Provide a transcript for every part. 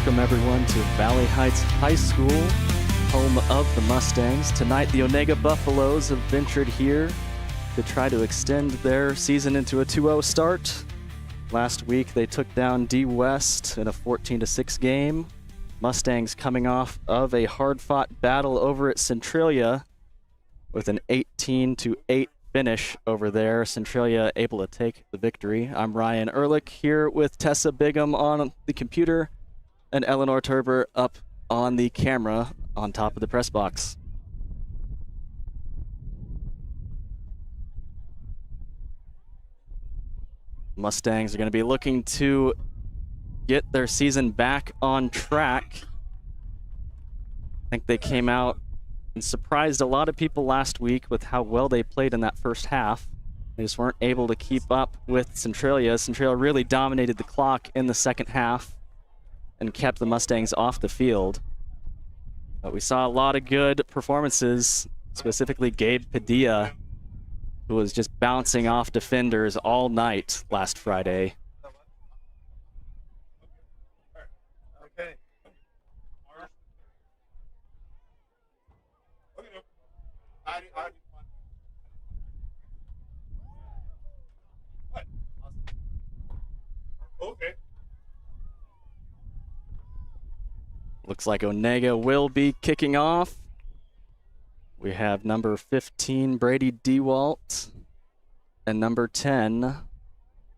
Welcome everyone to Valley Heights High School, home of the Mustangs. Tonight the Onaga Buffaloes have ventured here to try to extend their season into a 2-0 start. Last week they took down D West in a 14-6 game. Mustangs coming off of a hard-fought battle over at Centralia with an 18-8 finish over there. Centralia able to take the victory. I'm Ryan Ehrlich here with Tessa Bigham on the computer and Eleanor Turber up on the camera on top of the press box. Mustangs are going to be looking to get their season back on track. I think they came out and surprised a lot of people last week with how well they played in that first half. They just weren't able to keep up with Centralia. Centralia really dominated the clock in the second half and kept the Mustangs off the field. But we saw a lot of good performances, specifically Gabe Padilla, who was just bouncing off defenders all night last Friday. Okay. Looks like Onaga will be kicking off. We have number 15, Brady DeWalt, and number 10,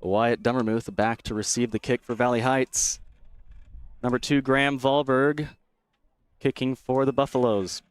Wyatt Dummermuth, back to receive the kick for Valley Heights. Number 2, Graham Valberg, kicking for the Buffaloes.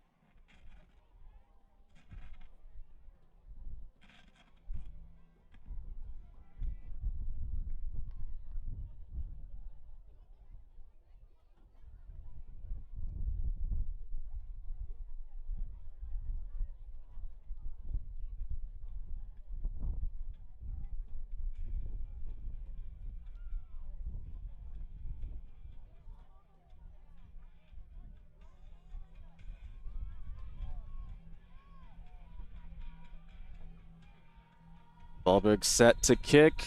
Valberg set to kick.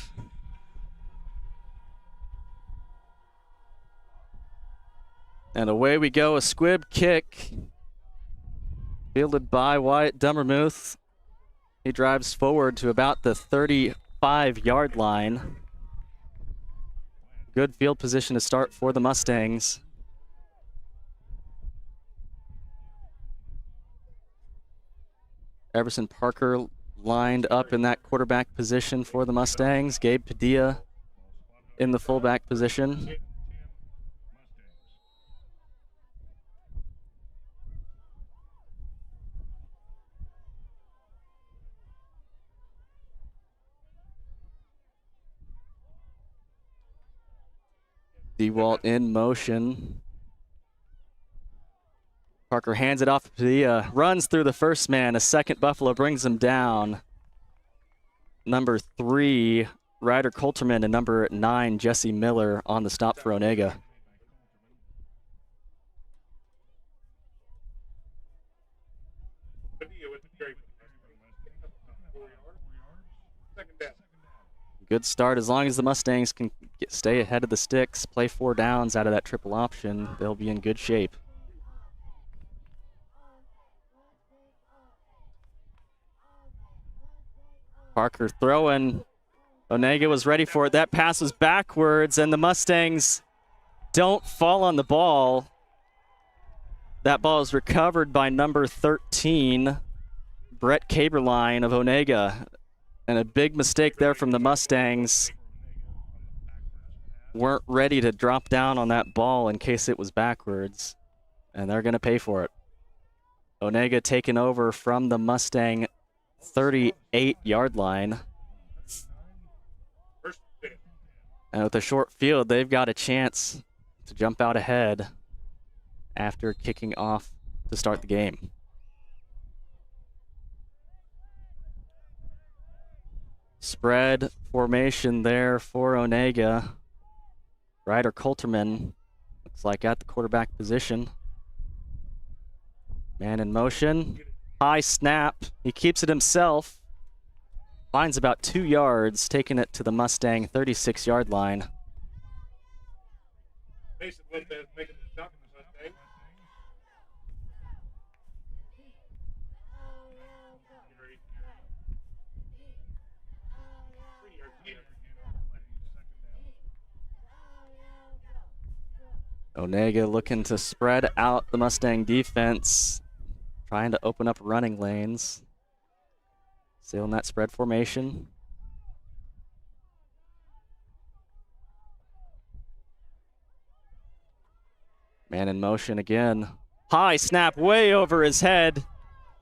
And away we go, a squib kick. Fielded by Wyatt Dummermuth. He drives forward to about the 35-yard line. Good field position to start for the Mustangs. Everson Parker lined up in that quarterback position for the Mustangs. Gabe Padilla in the fullback position. DeWalt in motion. Parker hands it off to Padilla, runs through the first man. A second Buffalo brings him down. Number 3, Ryder Coulterman, and number 9, Jesse Miller on the stop for Onaga. Good start. As long as the Mustangs can stay ahead of the sticks, play 4 downs out of that triple option, they'll be in good shape. Parker throwing. Onaga was ready for it. That pass was backwards, and the Mustangs don't fall on the ball. That ball is recovered by number 13, Brett Caberline of Onaga. And a big mistake there from the Mustangs. Weren't ready to drop down on that ball in case it was backwards, and they're going to pay for it. Onaga taken over from the Mustang 38-yard line. And with a short field, they've got a chance to jump out ahead after kicking off to start the game. Spread formation there for Onaga. Ryder Coulterman looks like at the quarterback position. Man in motion. High snap. He keeps it himself. Finds about 2 yards, taking it to the Mustang 36-yard line. Onaga looking to spread out the Mustang defense, trying to open up running lanes. Still in that spread formation. Man in motion again. High snap way over his head,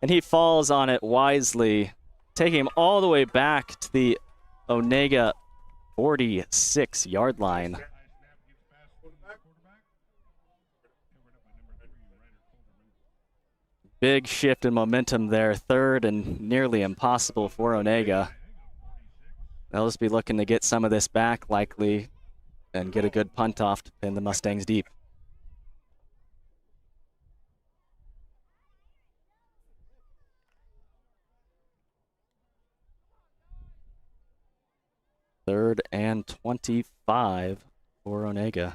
and he falls on it wisely, taking him all the way back to the Onaga 46-yard line. Big shift in momentum there, third and nearly impossible for Onaga. They'll just be looking to get some of this back likely and get a good punt off to pin the Mustangs deep. Third and 25 for Onaga.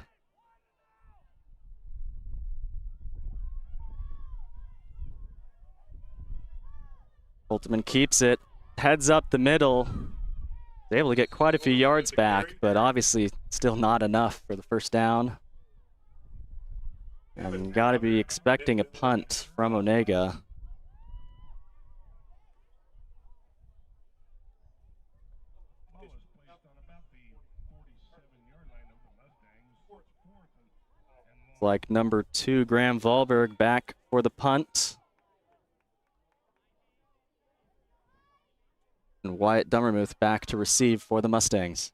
Holtman keeps it, heads up the middle. He's able to get quite a few yards back, but obviously still not enough for the first down. And got to be expecting a punt from Onaga. It's like number 2, Graham Wahlberg, back for the punt. And Wyatt Dummermuth back to receive for the Mustangs.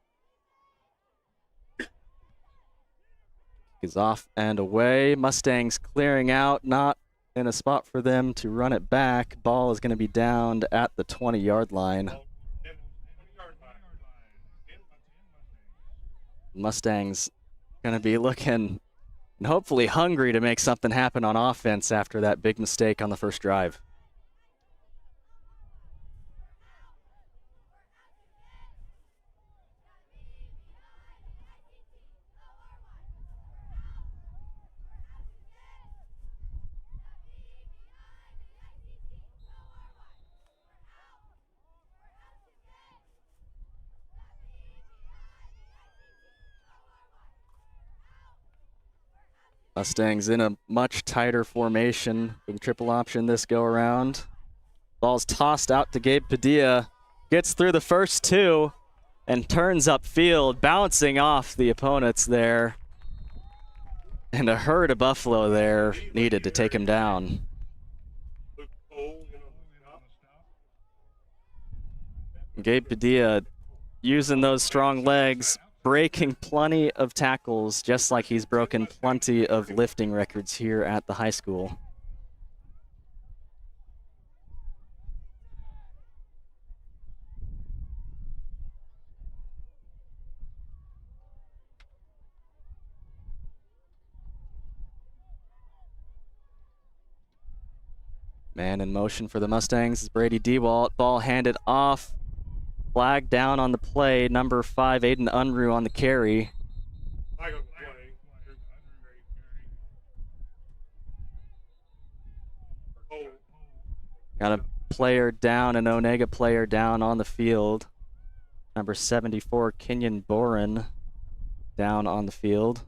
He's off and away. Mustangs clearing out, not in a spot for them to run it back. Ball is going to be downed at the 20-yard line. Mustangs going to be looking and hopefully hungry to make something happen on offense after that big mistake on the first drive. Mustangs in a much tighter formation with triple option this go around. Ball's tossed out to Gabe Padilla. Gets through the first 2 and turns upfield, bouncing off the opponents there. And a herd of Buffalo there needed to take him down. Gabe Padilla using those strong legs, breaking plenty of tackles, just like he's broken plenty of lifting records here at the high school. Man in motion for the Mustangs is Brady Dewalt. Ball handed off. Flag down on the play. Number 5, Aiden Unruh on the carry. Got a player down, an Onaga player down on the field. Number 74, Kenyon Boren, down on the field.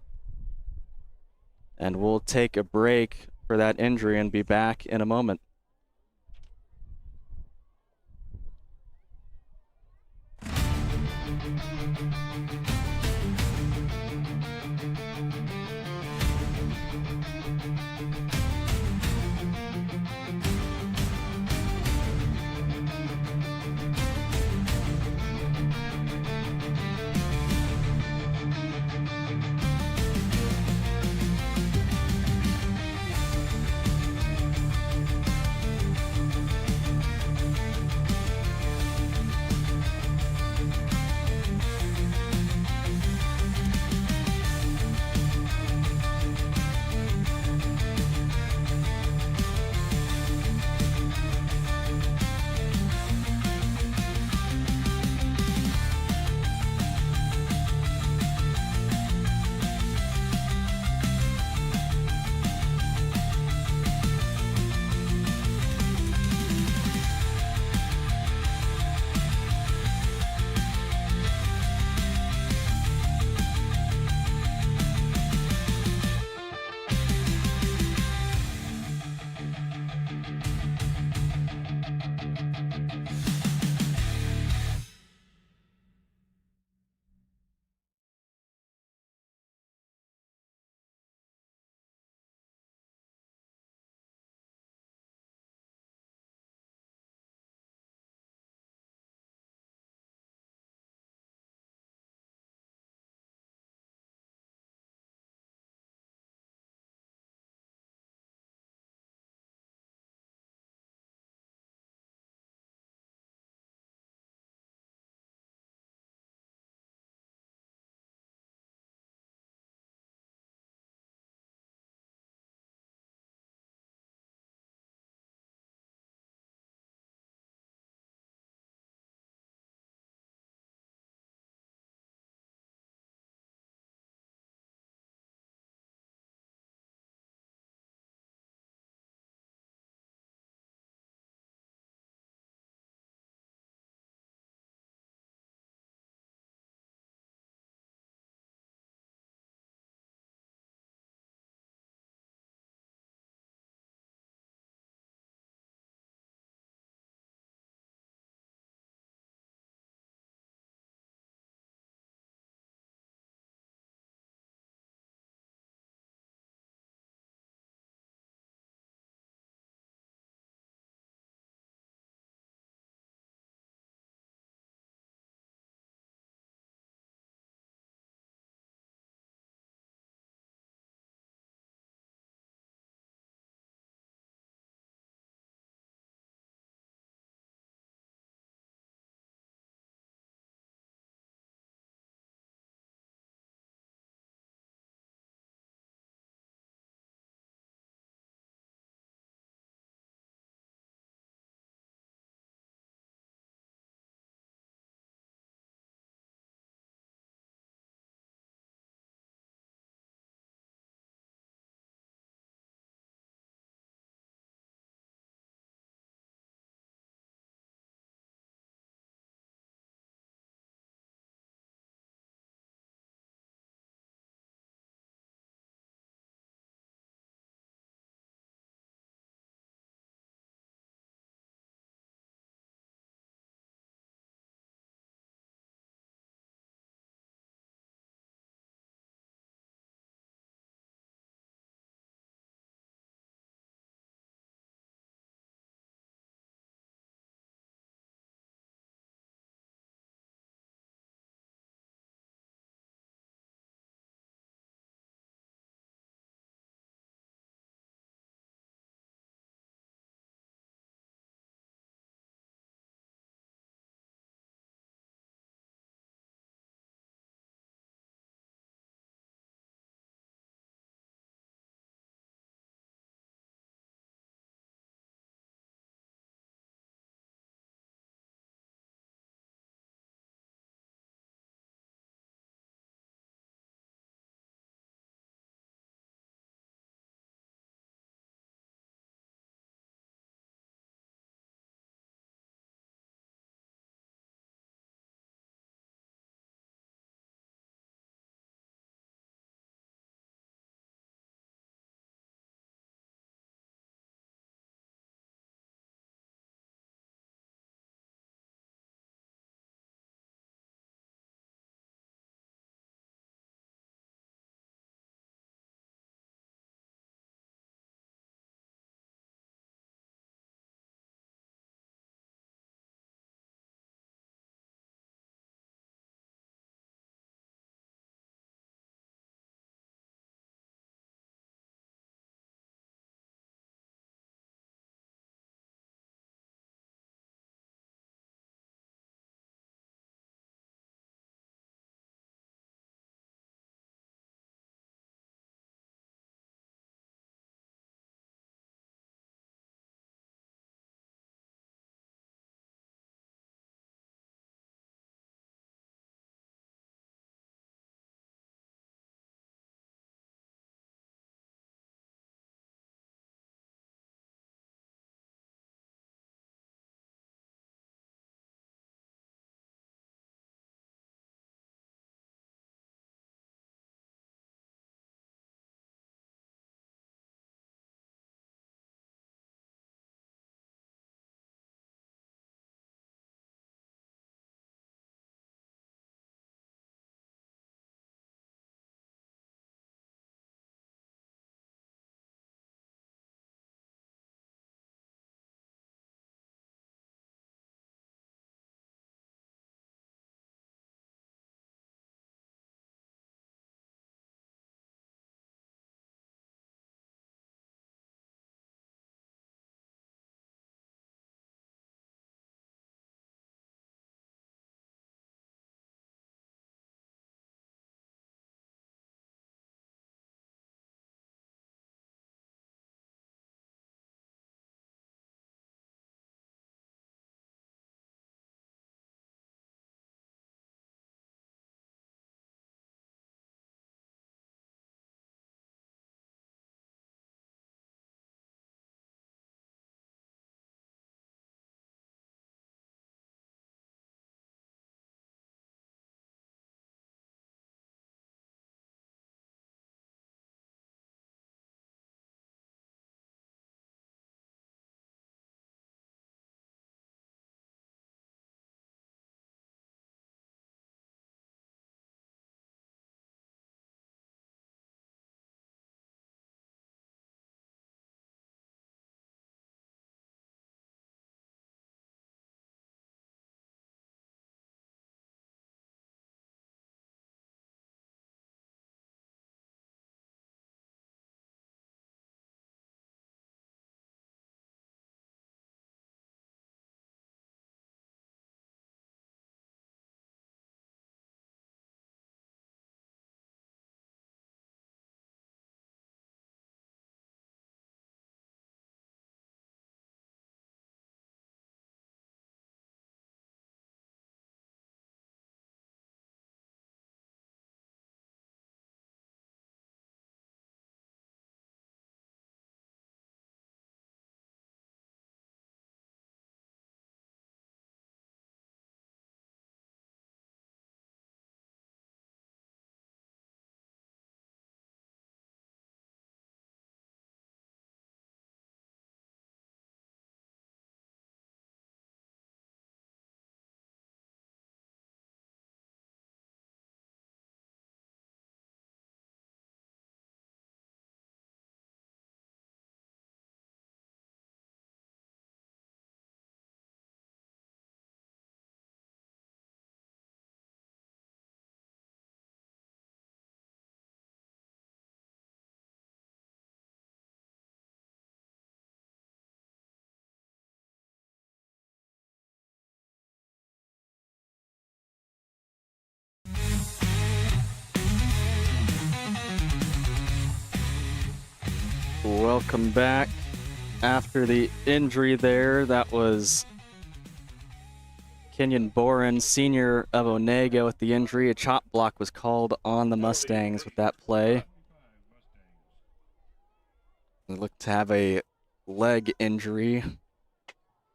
And we'll take a break for that injury and be back in a moment. Welcome back. After the injury there, that was Kenyon Boren, senior of Onaga, with the injury. A chop block was called on the Mustangs with that play. They looked to have a leg injury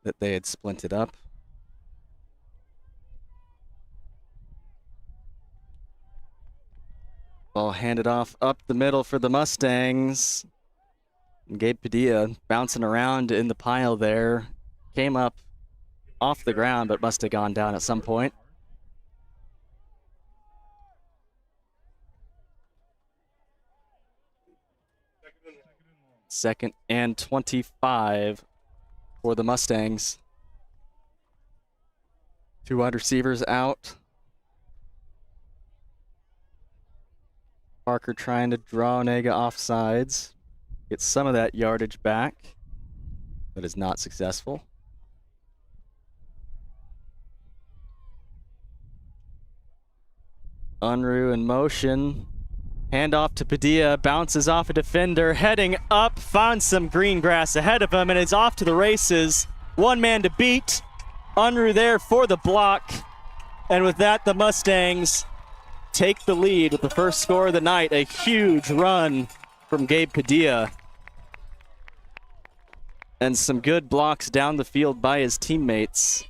that they had splinted up. Ball handed off up the middle for the Mustangs. And Gabe Padilla bouncing around in the pile there. Came up off the ground, but must have gone down at some point. Second and 25 for the Mustangs. 2 wide receivers out. Parker trying to draw Onaga off sides. Get some of that yardage back, but is not successful. Unruh in motion. Handoff to Padilla, bounces off a defender, heading up, finds some green grass ahead of him, and is off to the races. One man to beat. Unruh there for the block. And with that, the Mustangs take the lead with the first score of the night. A huge run from Gabe Padilla. And some good blocks down the field by his teammates.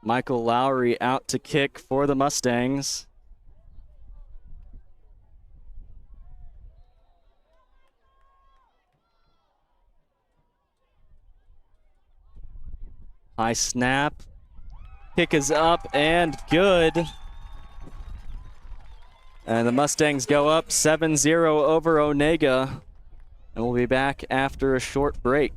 Michael Lowry out to kick for the Mustangs. High snap. Kick is up and good. And the Mustangs go up 7-0 over Onaga. And we'll be back after a short break.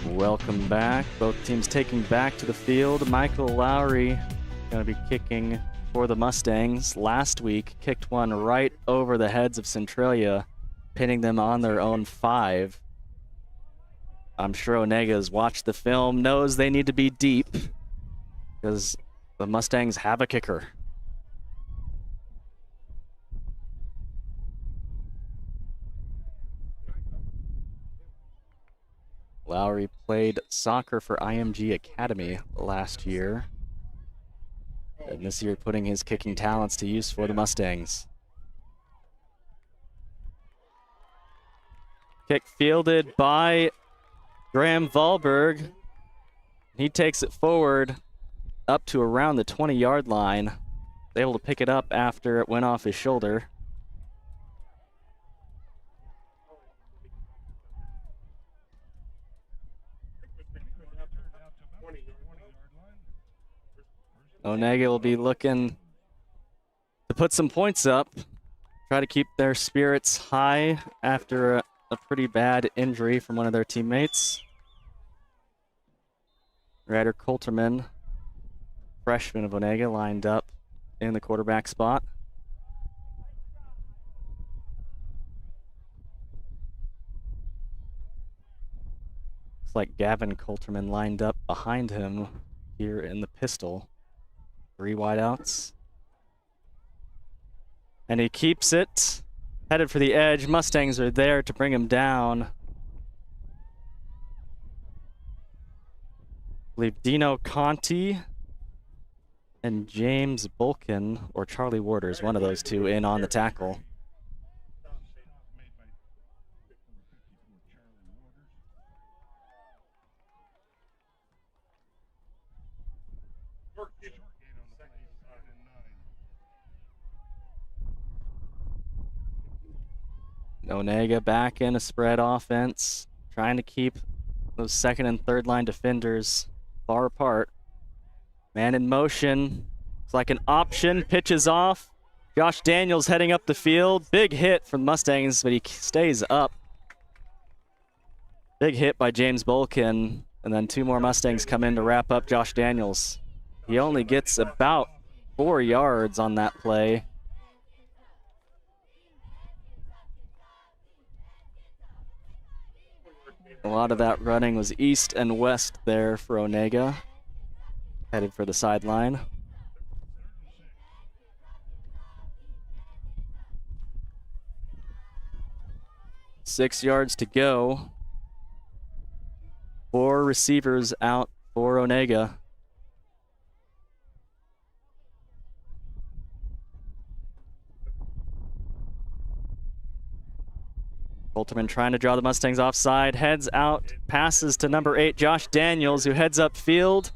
Welcome back. Both teams taking back to the field. Michael Lowry going to be kicking for the Mustangs. Last week, kicked one right over the heads of Centralia, pinning them on their own 5. I'm sure Onaga has watched the film, knows they need to be deep because the Mustangs have a kicker. Lowry played soccer for IMG Academy last year. And this year putting his kicking talents to use for the Mustangs. Kick fielded by Graham Valberg. He takes it forward up to around the 20-yard line. Able to pick it up after it went off his shoulder. Onaga will be looking to put some points up, try to keep their spirits high after a pretty bad injury from one of their teammates. Ryder Coulterman, freshman of Onaga, lined up in the quarterback spot. Looks like Gavin Coulterman lined up behind him here in the pistol. 3 wideouts. And he keeps it. Headed for the edge. Mustangs are there to bring him down. I believe Dino Conti and James Bulkin, or Charlie Waters, one of those two, in on the tackle. Onaga back in a spread offense, trying to keep those second and third line defenders far apart. Man in motion. It's like an option. Pitches off. Josh Daniels heading up the field. Big hit from the Mustangs, but he stays up. Big hit by James Bolkin. And then two more Mustangs come in to wrap up Josh Daniels. He only gets about 4 yards on that play. A lot of that running was east and west there for Onaga. Headed for the sideline. Six yards to go. 4 receivers out for Onaga. Colterman trying to draw the Mustangs offside, heads out, passes to number 8, Josh Daniels, who heads up field.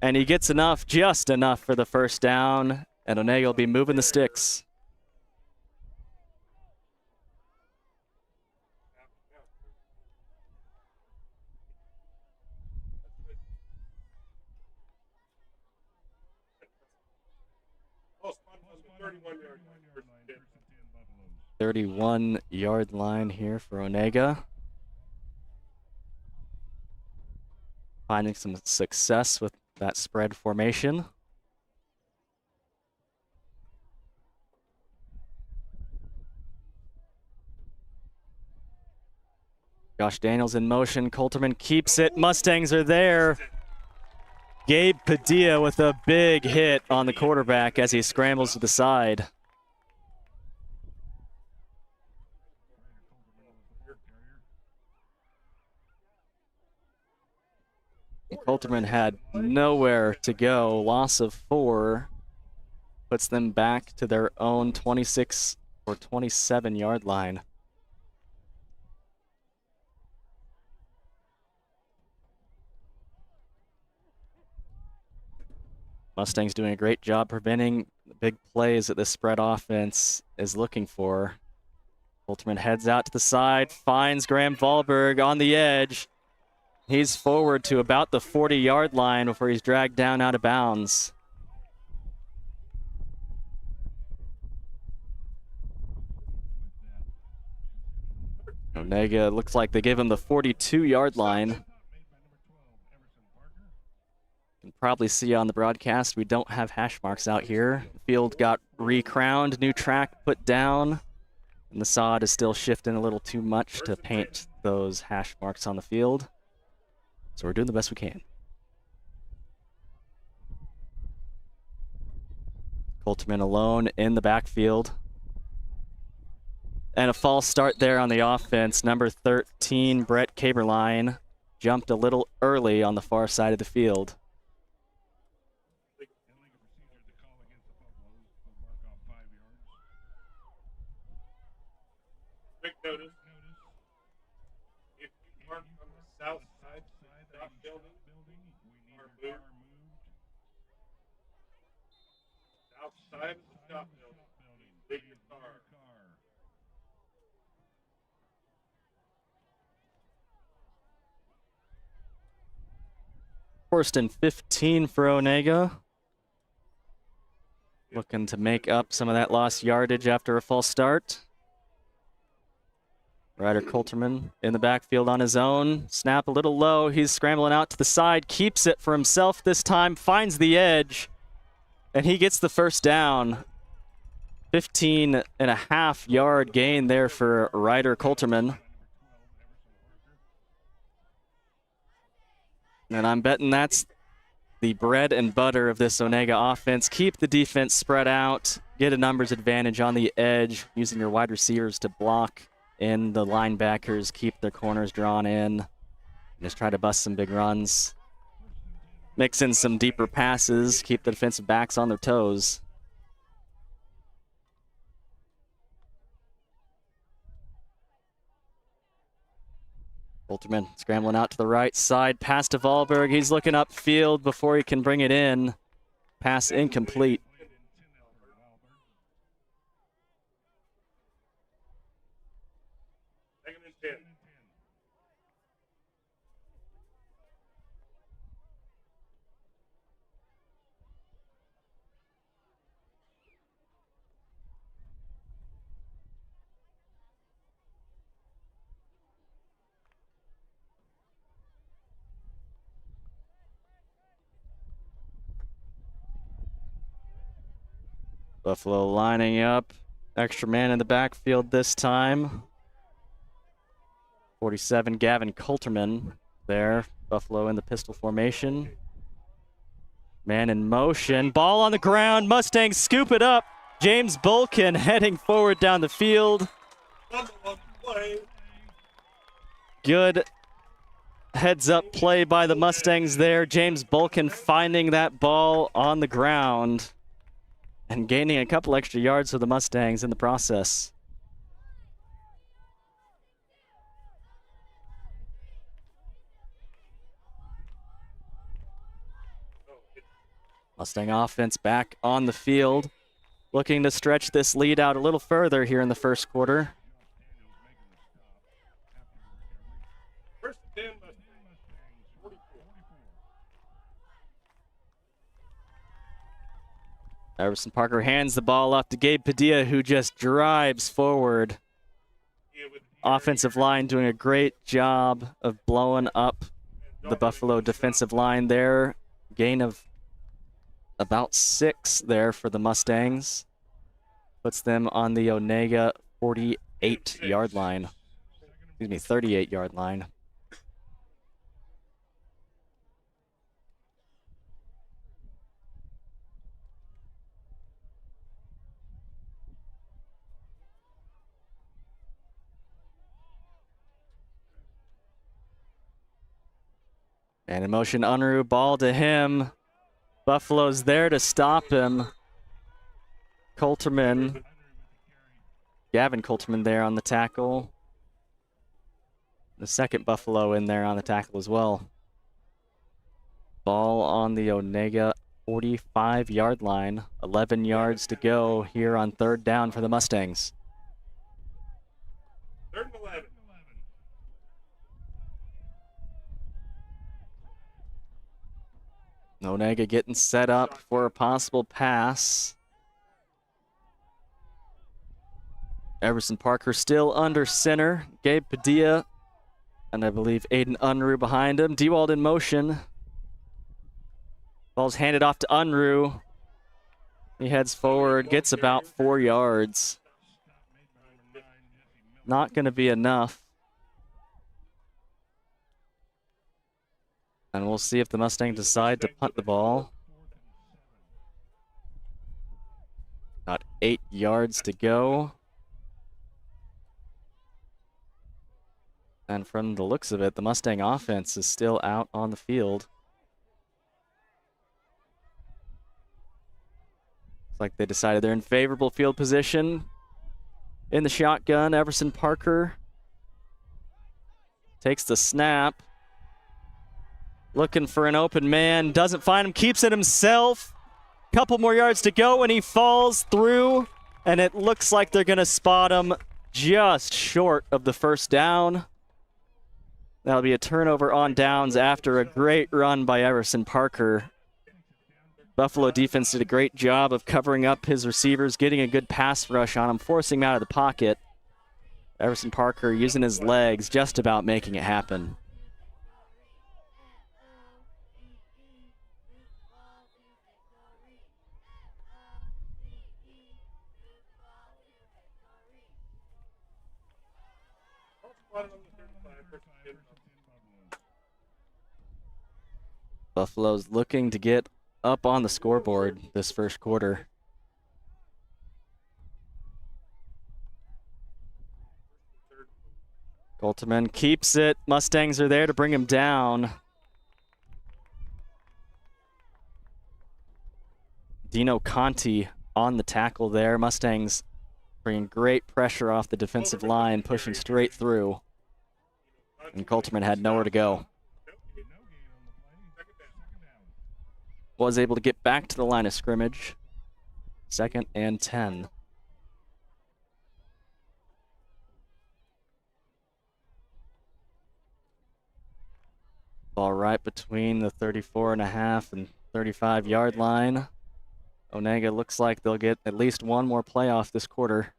And he gets enough, just enough for the first down, and Onaga will be moving the sticks. "31-yard line here for Onaga. Finding some success with that spread formation. Josh Daniels in motion. Colterman keeps it. Mustangs are there. Gabe Padilla with a big hit on the quarterback as he scrambles to the side. Colterman had nowhere to go. Loss of 4 puts them back to their own 26 or 27-yard line. Mustangs doing a great job preventing the big plays that this spread offense is looking for. Colterman heads out to the side, finds Graham Wahlberg on the edge. He's forward to about the 40-yard line before he's dragged down out of bounds. Onaga looks like they give him the 42-yard line. You can probably see on the broadcast we don't have hash marks out here. The field got recrowned, new track put down, and the sod is still shifting a little too much to paint those hash marks on the field. So we're doing the best we can. Colterman alone in the backfield. And a false start there on the offense. Number 13, Brett Caberline, jumped a little early on the far side of the field. Quick notice. If you mark on the south side of the building, are moved. Outside of the stop building, leave your car. First and 15 for Onaga. Looking to make up some of that lost yardage after a false start. Ryder Colterman in the backfield on his own. Snap a little low. He's scrambling out to the side. Keeps it for himself this time. Finds the edge. And he gets the first down. 15.5-yard gain there for Ryder Colterman. And I'm betting that's the bread and butter of this Onaga offense. Keep the defense spread out. Get a numbers advantage on the edge, using your wide receivers to block in the linebackers, keep their corners drawn in. Just try to bust some big runs. Mix in some deeper passes, keep the defensive backs on their toes. Colterman scrambling out to the right side, pass to Wahlberg. He's looking upfield before he can bring it in. Pass incomplete. Second and 10. Buffalo lining up. Extra man in the backfield this time. 47, Gavin Colterman there. Buffalo in the pistol formation. Man in motion. Ball on the ground. Mustangs scoop it up. James Bulkin heading forward down the field. Good heads-up play by the Mustangs there. James Bulkin finding that ball on the ground and gaining a couple extra yards for the Mustangs in the process. Mustang offense back on the field, looking to stretch this lead out a little further here in the first quarter. First and 10, Mustangs, 44. Everson Parker hands the ball off to Gabe Padilla, who just drives forward. Offensive line doing a great job of blowing up the Buffalo defensive line there. Gain of about 6 there for the Mustangs. Puts them on the Onaga 48-yard line. Excuse me, 38-yard line. And in motion, Unruh, ball to him. Buffalo's there to stop him. Colterman, Gavin Colterman there on the tackle. The second Buffalo in there on the tackle as well. Ball on the Onaga 45-yard line. 11 yards to go here on third down for the Mustangs. Third and 11. Onaga getting set up for a possible pass. Everson Parker still under center. Gabe Padilla, and I believe Aiden Unruh behind him. Dewald in motion. Ball's handed off to Unruh. He heads forward, gets about 4 yards. Not going to be enough. And we'll see if the Mustangs decide to punt the ball. About 8 yards to go. And from the looks of it, the Mustang offense is still out on the field. Looks like they decided they're in favorable field position. In the shotgun, Everson Parker takes the snap. Looking for an open man, doesn't find him, keeps it himself. Couple more yards to go, and he falls through, and it looks like they're going to spot him just short of the first down. That'll be a turnover on downs after a great run by Everson Parker. Buffalo defense did a great job of covering up his receivers, getting a good pass rush on him, forcing him out of the pocket. Everson Parker using his legs, just about making it happen. Buffalo's looking to get up on the scoreboard this first quarter. Colterman keeps it. Mustangs are there to bring him down. Dino Conti on the tackle there. Mustangs bringing great pressure off the defensive line, pushing straight through. And Coulterman had nowhere to go. Was able to get back to the line of scrimmage. 2nd and 10. Ball right between the 34.5 and 35-yard line. Onaga looks like they'll get at least one more playoff this quarter.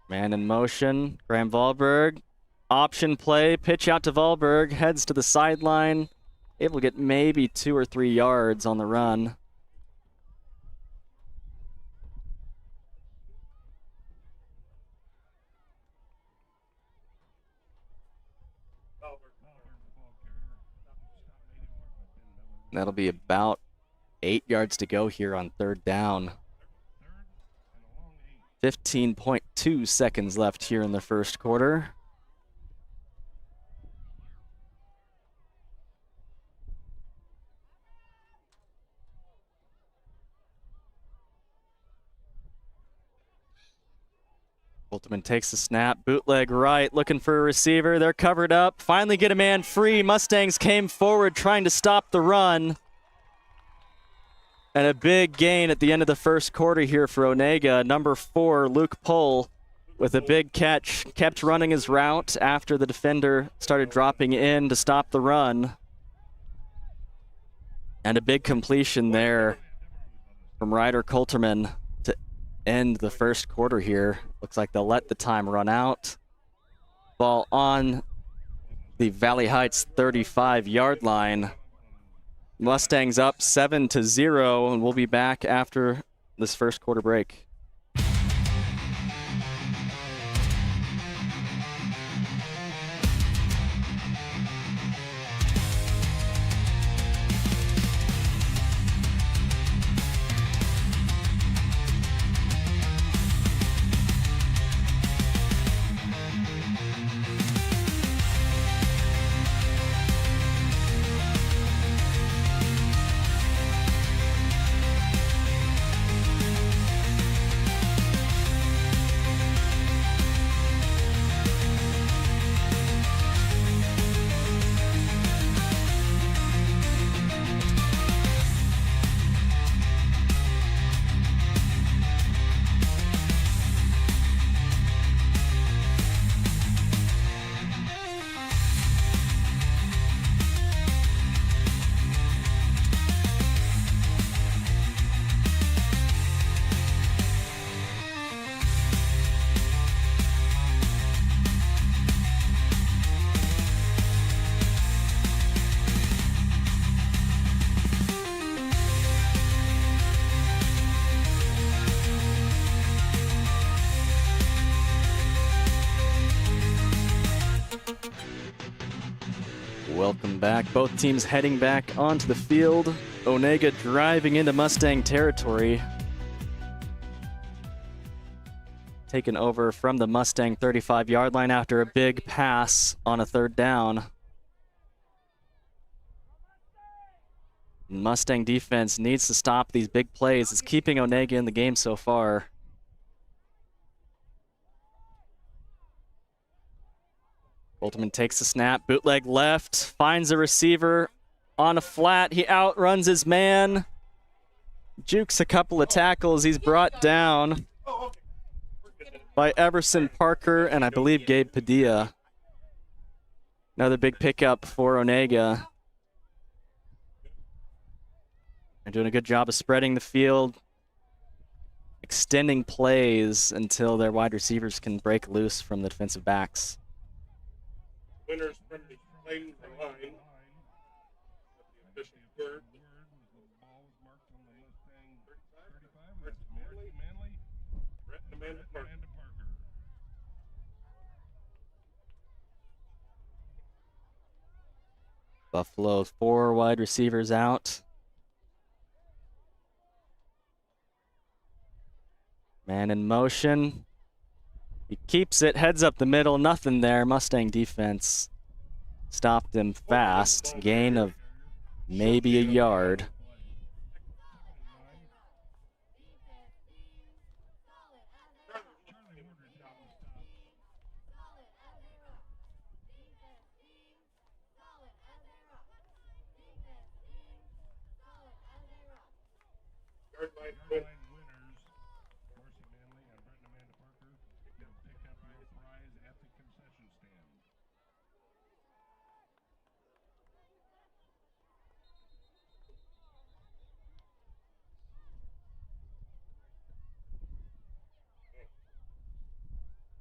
Man in motion, Graham Wahlberg. Option play, pitch out to Wahlberg, heads to the sideline. Able to get maybe 2 or 3 yards on the run. That'll be about 8 yards to go here on 3rd down. 15.2 seconds left here in the first quarter. Coulterman takes the snap, bootleg right, looking for a receiver. They're covered up, finally get a man free. Mustangs came forward trying to stop the run. And a big gain at the end of the first quarter here for Onaga. Number 4, Luke Pohl, with a big catch, kept running his route after the defender started dropping in to stop the run. And a big completion there from Ryder Coulterman to end the first quarter here. Looks like they'll let the time run out. Ball on the Valley Heights 35-yard line. Mustangs up 7-0, and we'll be back after this first quarter break. Welcome back. Both teams heading back onto the field. Onaga driving into Mustang territory. Taken over from the Mustang 35-yard line after a big pass on a 3rd down. Mustang defense needs to stop these big plays. It's keeping Onaga in the game so far. Coulterman takes the snap, bootleg left, finds a receiver on a flat. He outruns his man, jukes a couple of tackles. He's brought down by Everson Parker and I believe Gabe Padilla. Another big pickup for Onaga. They're doing a good job of spreading the field, extending plays until their wide receivers can break loose from the defensive backs. Winners from the lane line. The official word. Amanda Parker. Buffalo 4 wide receivers out. Man in motion. He keeps it, heads up the middle, nothing there. Mustang defense stopped him fast. Gain of maybe a yard.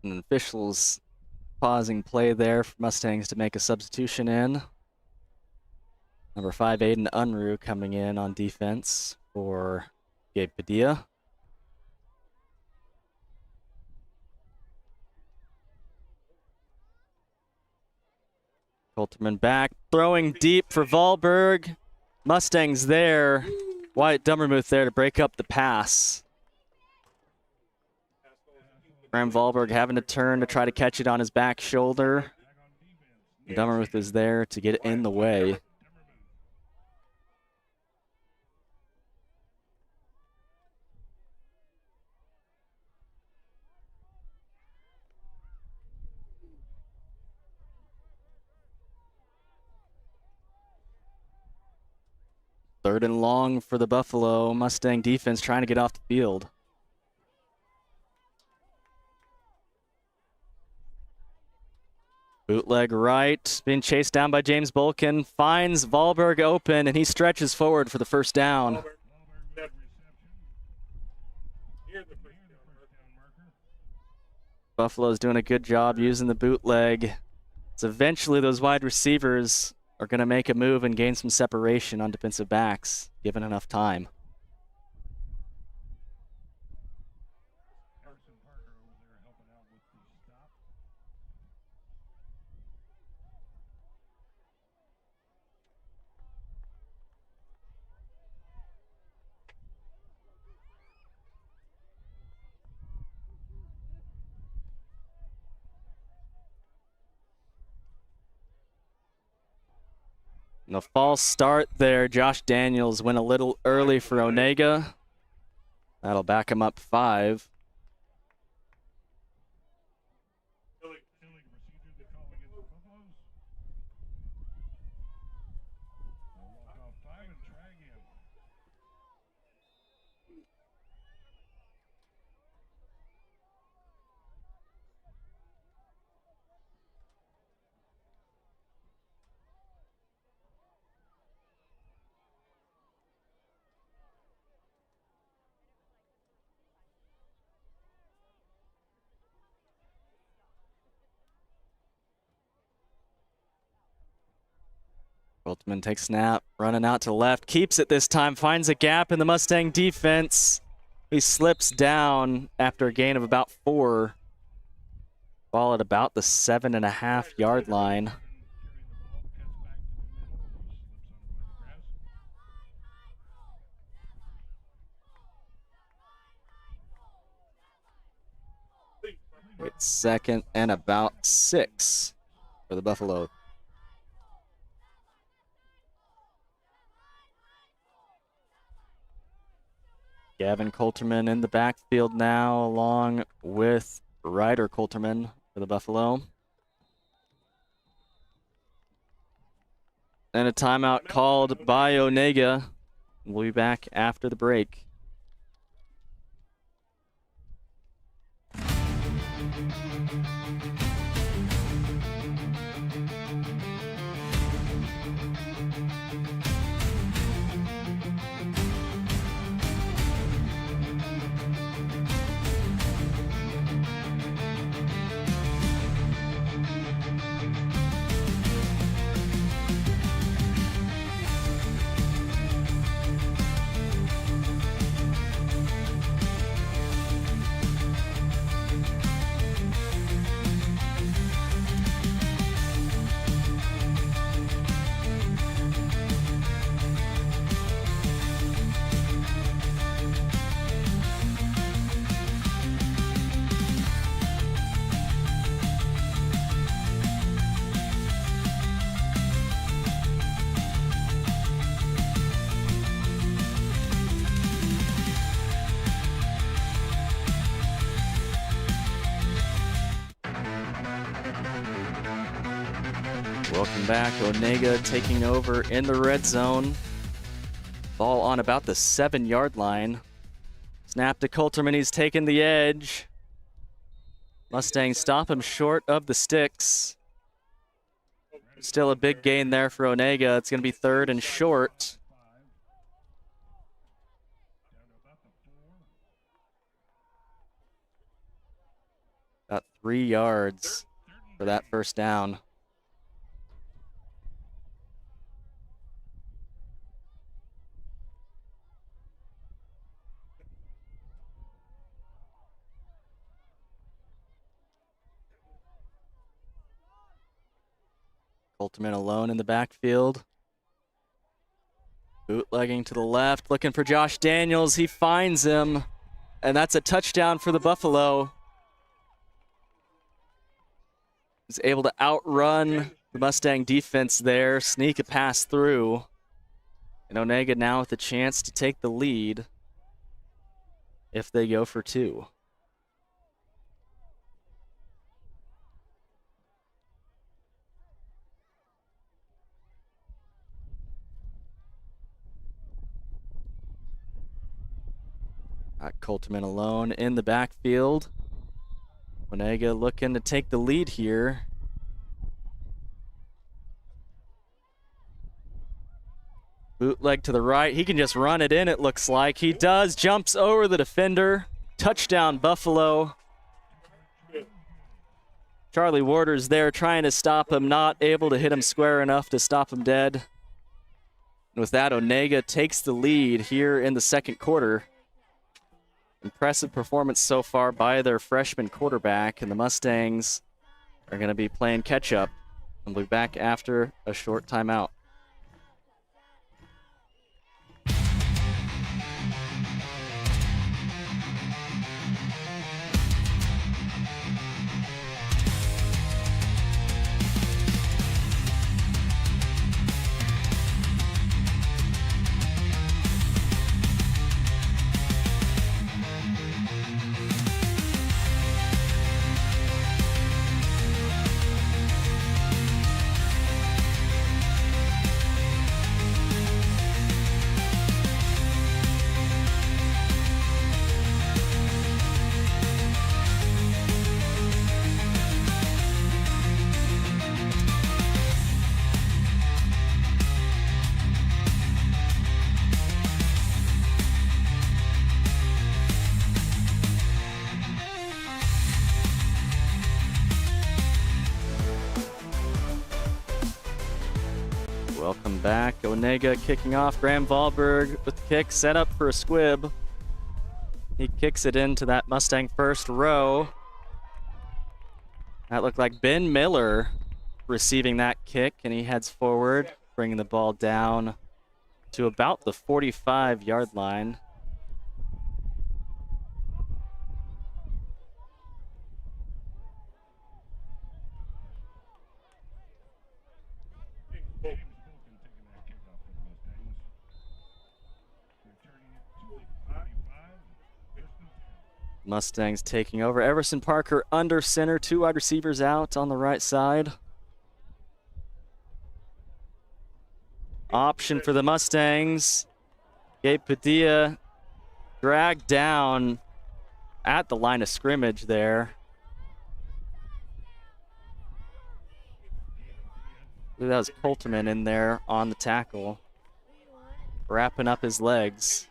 And officials pausing play there for Mustangs to make a substitution in. Number 5, Aiden Unruh coming in on defense for Gabe Padilla. Coulterman back, throwing deep for Wahlberg. Mustangs there. Wyatt Dummermuth there to break up the pass. Graham Wahlberg having to turn to try to catch it on his back shoulder. Dummermuth is there to get in the way. Third and long for the Buffalo Mustang defense trying to get off the field. Bootleg right, being chased down by James Bolkin, finds Wahlberg open, and he stretches forward for the first down. Buffalo's doing a good job using the bootleg. So eventually those wide receivers are going to make a move and gain some separation on defensive backs, given enough time. And a false start there. Josh Daniels went a little early for Onaga. That'll back him up 5. Boltman takes snap, running out to the left, keeps it this time, finds a gap in the Mustang defense. He slips down after a gain of about 4. Ball at about the 7.5-yard line. It's second and about 6 for the Buffalo. Gavin Coulterman in the backfield now, along with Ryder Coulterman for the Buffalo. And a timeout called by Onaga. We'll be back after the break. Welcome back. Onaga taking over in the red zone. Ball on about the 7-yard line. Snap to Coulterman. He's taken the edge. Mustangs stop him short of the sticks. Still a big gain there for Onaga. It's going to be 3rd and short. About 3 yards for that first down. Coltman alone in the backfield. Bootlegging to the left, looking for Josh Daniels. He finds him, and that's a touchdown for the Buffalo. He's able to outrun the Mustang defense there, sneak a pass through. And Onaga now with a chance to take the lead if they go for 2. Got Coltman alone in the backfield. Onaga looking to take the lead here. Bootleg to the right. He can just run it in, it looks like. He does. Jumps over the defender. Touchdown, Buffalo. Charlie Waters there trying to stop him, not able to hit him square enough to stop him dead. And with that, Onaga takes the lead here in the second quarter. Impressive performance so far by their freshman quarterback, and the Mustangs are going to be playing catch-up. And we'll be back after a short timeout. Welcome back. Onaga kicking off. Graham Wahlberg with the kick, set up for a squib. He kicks it into that Mustang first row. That looked like Ben Miller receiving that kick, and he heads forward, bringing the ball down to about the 45-yard line. Mustangs taking over. Everson Parker under center, 2 wide receivers out on the right side. Option for the Mustangs. Gabe Padilla dragged down at the line of scrimmage there. I believe that was Coltman in there on the tackle, wrapping up his legs.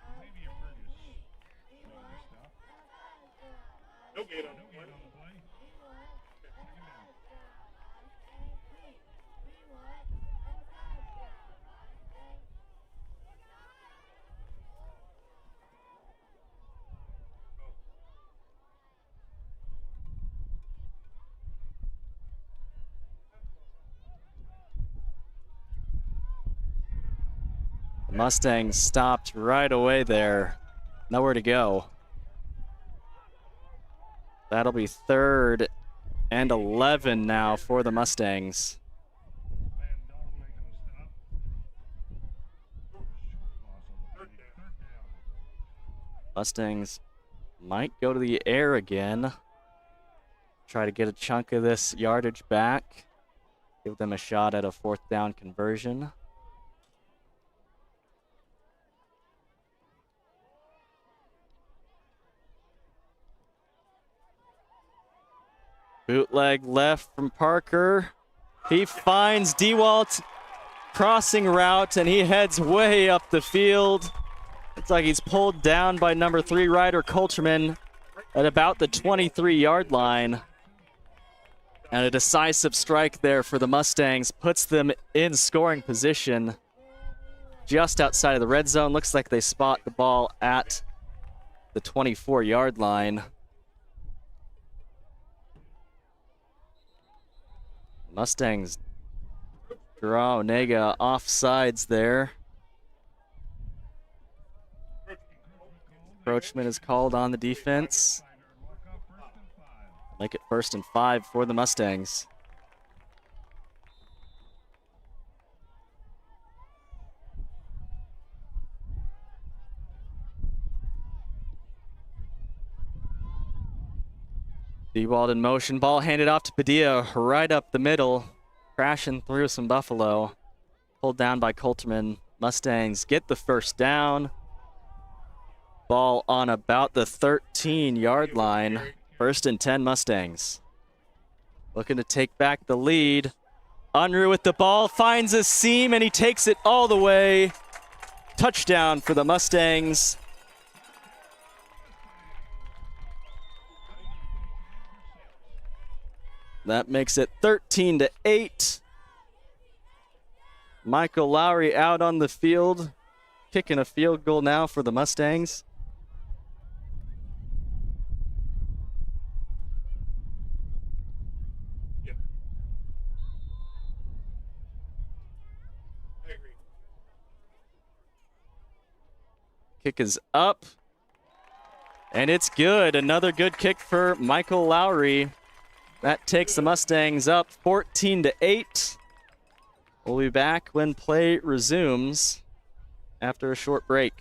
The Mustangs stopped right away there. Nowhere to go. That'll be 3rd and 11 now for the Mustangs. Mustangs might go to the air again. Try to get a chunk of this yardage back. Give them a shot at a 4th down conversion. Bootleg left from Parker. He finds Dewalt crossing route, and he heads way up the field. Looks like he's pulled down by number 3 Ryder Colterman at about the 23-yard line. And a decisive strike there for the Mustangs puts them in scoring position just outside of the red zone. Looks like they spot the ball at the 24-yard line. Mustangs draw Onaga offsides there. Encroachment is called on the defense. Make it 1st and 5 for the Mustangs. Dewald in motion, ball handed off to Padilla right up the middle, crashing through some Buffalo. Pulled down by Coulterman. Mustangs get the 1st down. Ball on about the 13-yard line. 1st and 10 Mustangs. Looking to take back the lead. Unruh with the ball, finds a seam, and he takes it all the way. Touchdown for the Mustangs. That makes it 13-8. Michael Lowry out on the field, kicking a field goal now for the Mustangs. Yeah. I agree. Kick is up, and it's good. Another good kick for Michael Lowry. That takes the Mustangs up 14-8. We'll be back when play resumes after a short break.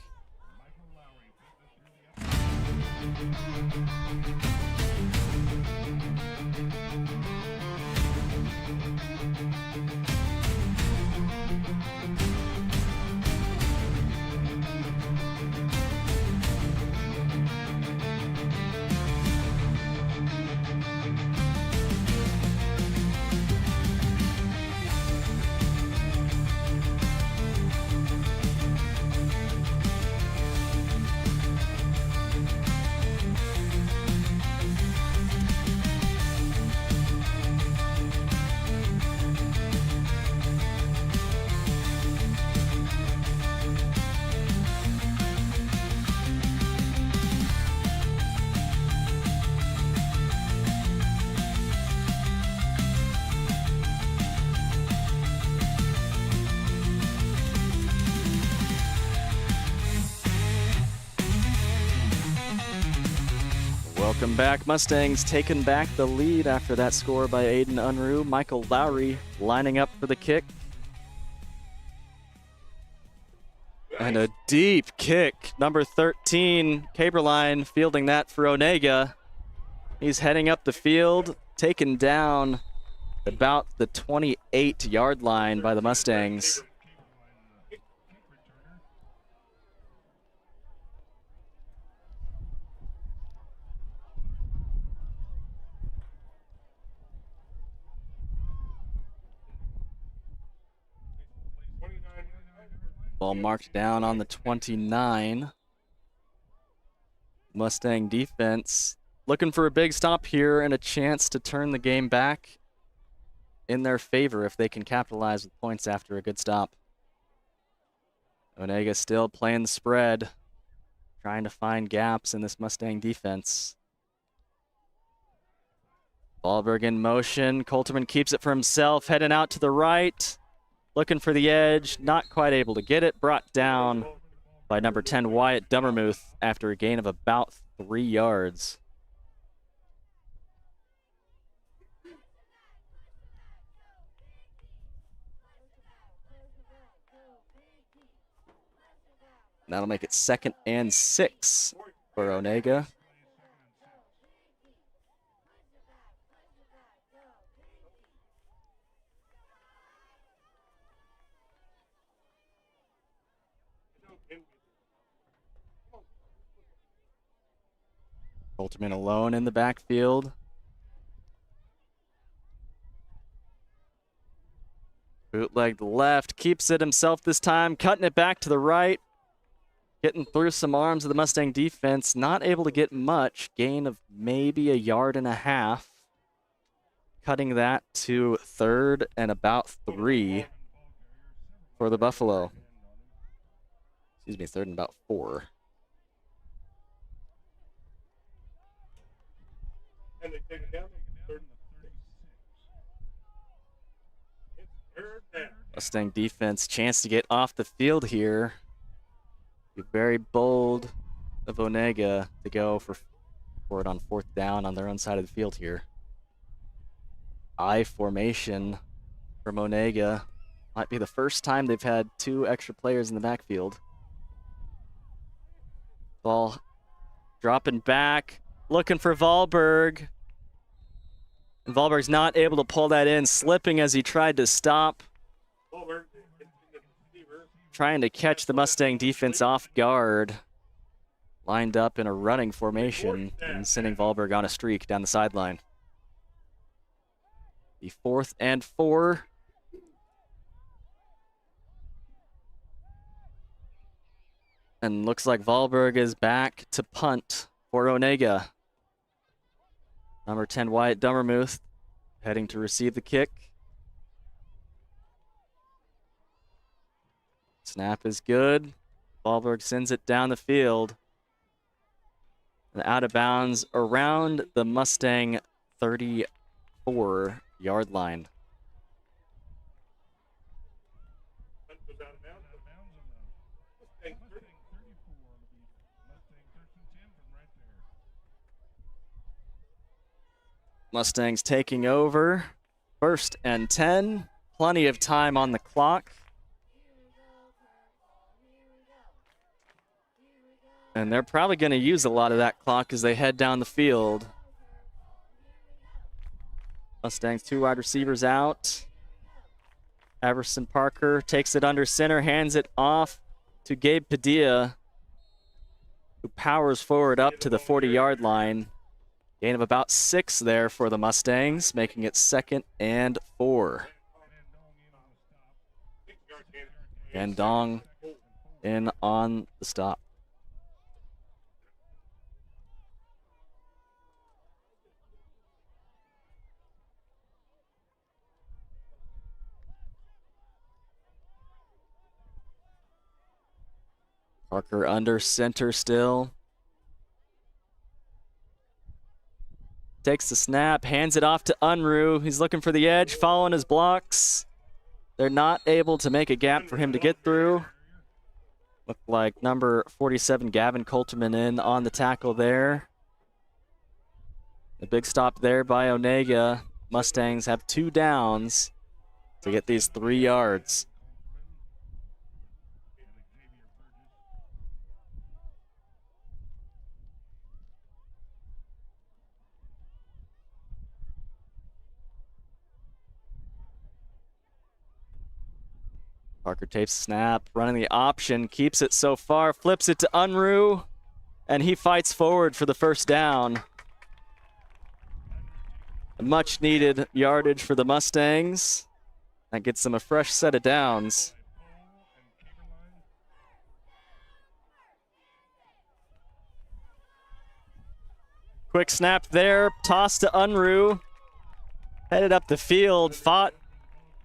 Welcome back. Mustangs taking back the lead after that score by Aiden Unruh. Michael Lowry lining up for the kick. And a deep kick. Number 13, Caberline fielding that for Onaga. He's heading up the field, taken down about the 28-yard line by the Mustangs. Ball marked down on the 29. Mustang defense looking for a big stop here and a chance to turn the game back in their favor if they can capitalize with points after a good stop. Onaga still playing the spread, trying to find gaps in this Mustang defense. Ballberg in motion. Coulterman keeps it for himself, heading out to the right. Looking for the edge, not quite able to get it. Brought down by number 10, Wyatt Dummermuth, after a gain of about 3 yards. That'll make it 2nd and 6 for Onaga. Coulterman alone in the backfield. Bootleg left, keeps it himself this time, cutting it back to the right. Getting through some arms of the Mustang defense, not able to get much. Gain of maybe 1.5 yards. cutting that to 3rd and about 3 for the Buffalo. Excuse me, 3rd and about 4. And they take it down. 36. It's 3rd down. Mustang defense, chance to get off the field here. Be very bold of Onaga to go for it on 4th down on their own side of the field here. I formation from Onaga. Might be the first time they've had 2 extra players in the backfield. Ball dropping back, looking for Wahlberg. And Wahlberg's not able to pull that in, slipping as he tried to stop. Trying to catch the Mustang defense off guard. Lined up in a running formation and sending Wahlberg on a streak down the sideline. The 4th and 4. And looks like Wahlberg is back to punt for Onaga. Number 10, Wyatt Dummermuth, heading to receive the kick. Snap is good. Wahlberg sends it down the field. And out of bounds around the Mustang 34-yard line. Mustangs taking over. 1st and 10. Plenty of time on the clock. And they're probably going to use a lot of that clock as they head down the field. Mustangs 2 wide receivers out. Everson Parker takes it under center, hands it off to Gabe Padilla, who powers forward up to the 40-yard line. Gain of about 6 there for the Mustangs, making it 2nd and 4. And Dong in on the stop. Parker under center still. Takes the snap, hands it off to Unruh. He's looking for the edge, following his blocks. They're not able to make a gap for him to get through. Looked like number 47, Gavin Colterman, in on the tackle there. A big stop there by Onaga. Mustangs have 2 downs to get these 3 yards. Parker tapes snap, running the option, keeps it so far, flips it to Unruh, and he fights forward for the 1st down. A much needed yardage for the Mustangs. That gets them a fresh set of downs. Quick snap there, toss to Unruh. Headed up the field, fought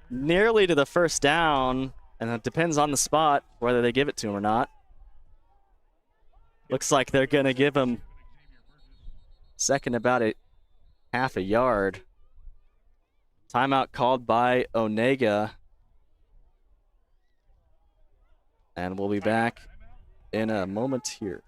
nearly to the 1st down. And it depends on the spot whether they give it to him or not. Looks like they're going to give him 2nd about a half a yard. Timeout called by Onaga. And we'll be back in a moment here.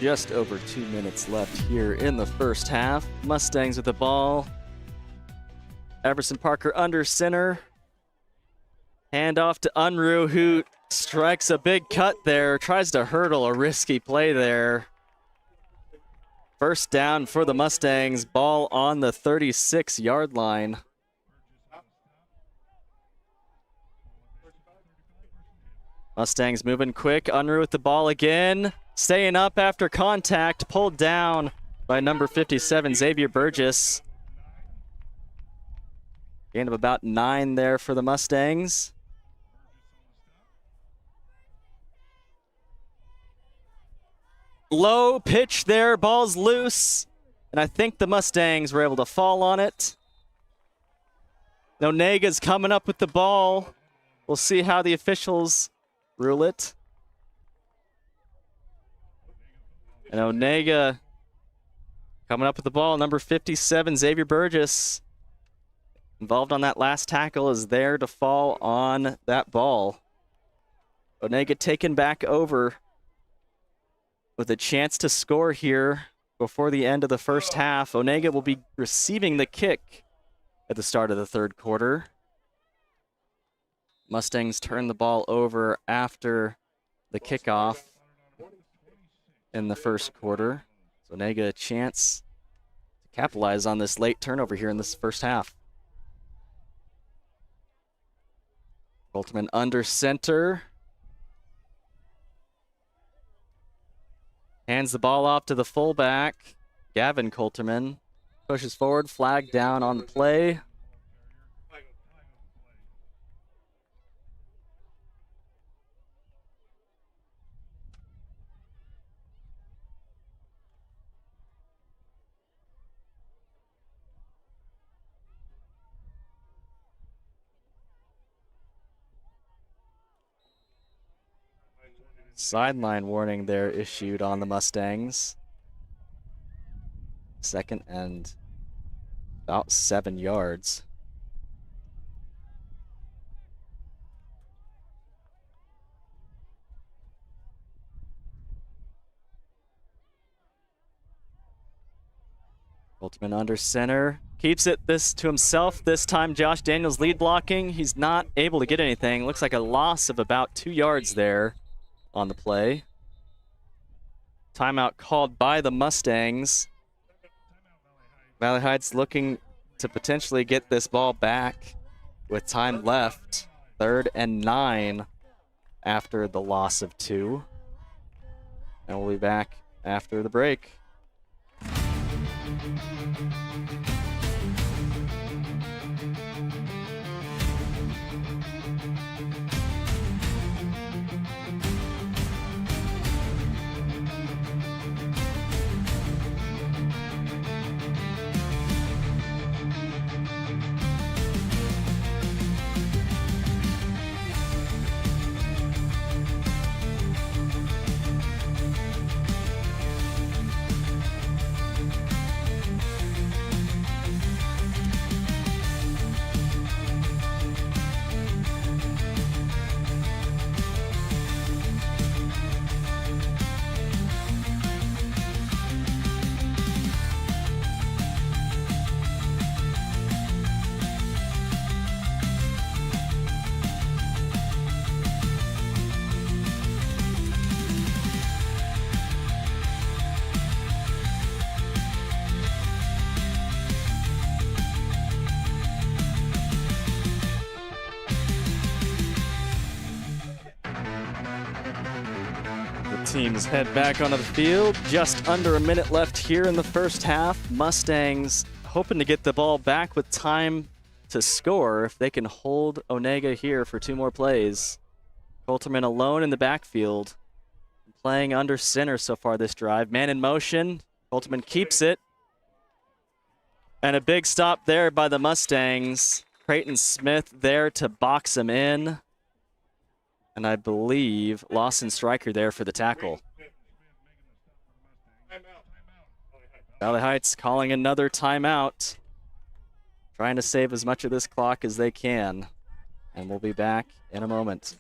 Just over 2 minutes left here in the first half. Mustangs with the ball. Everson Parker under center. Hand off to Unruh, who strikes a big cut there. Tries to hurdle a risky play there. First down for the Mustangs. Ball on the 36-yard line. Mustangs moving quick. Unruh with the ball again. Staying up after contact. Pulled down by number 57, Xavier Burgess. Gain of about 9 there for the Mustangs. Low pitch there. Ball's loose. And I think the Mustangs were able to fall on it. Onaga's coming up with the ball. We'll see how the officials rule it. And Onaga coming up with the ball. Number 57, Xavier Burgess, involved on that last tackle, is there to fall on that ball. Onaga taken back over with a chance to score here before the end of the first half. Onaga will be receiving the kick at the start of the third quarter. Mustangs turn the ball over after the kickoff in the first quarter. So Onaga a chance to capitalize on this late turnover here in this first half. Colterman under center. Hands the ball off to the fullback, Gavin Colterman. Pushes forward, flag down on the play. Sideline warning there issued on the Mustangs. Second and about 7 yards. Colterman under center. Keeps it this to himself. This time Josh Daniels lead blocking. He's not able to get anything. Looks like a loss of about 2 yards there on the play. Timeout called by the Mustangs. Valley Heights looking to potentially get this ball back with time left. 3rd and 9 after the loss of 2. And we'll be back after the break. Teams head back onto the field. Just under a minute left here in the first half. Mustangs hoping to get the ball back with time to score if they can hold Onaga here for 2 more plays. Colterman alone in the backfield, playing under center so far this drive. Man in motion. Colterman keeps it. And a big stop there by the Mustangs. Creighton Smith there to box him in. And I believe Lawson Stryker there for the tackle. Valley Heights calling another timeout. Trying to save as much of this clock as they can. And we'll be back in a moment.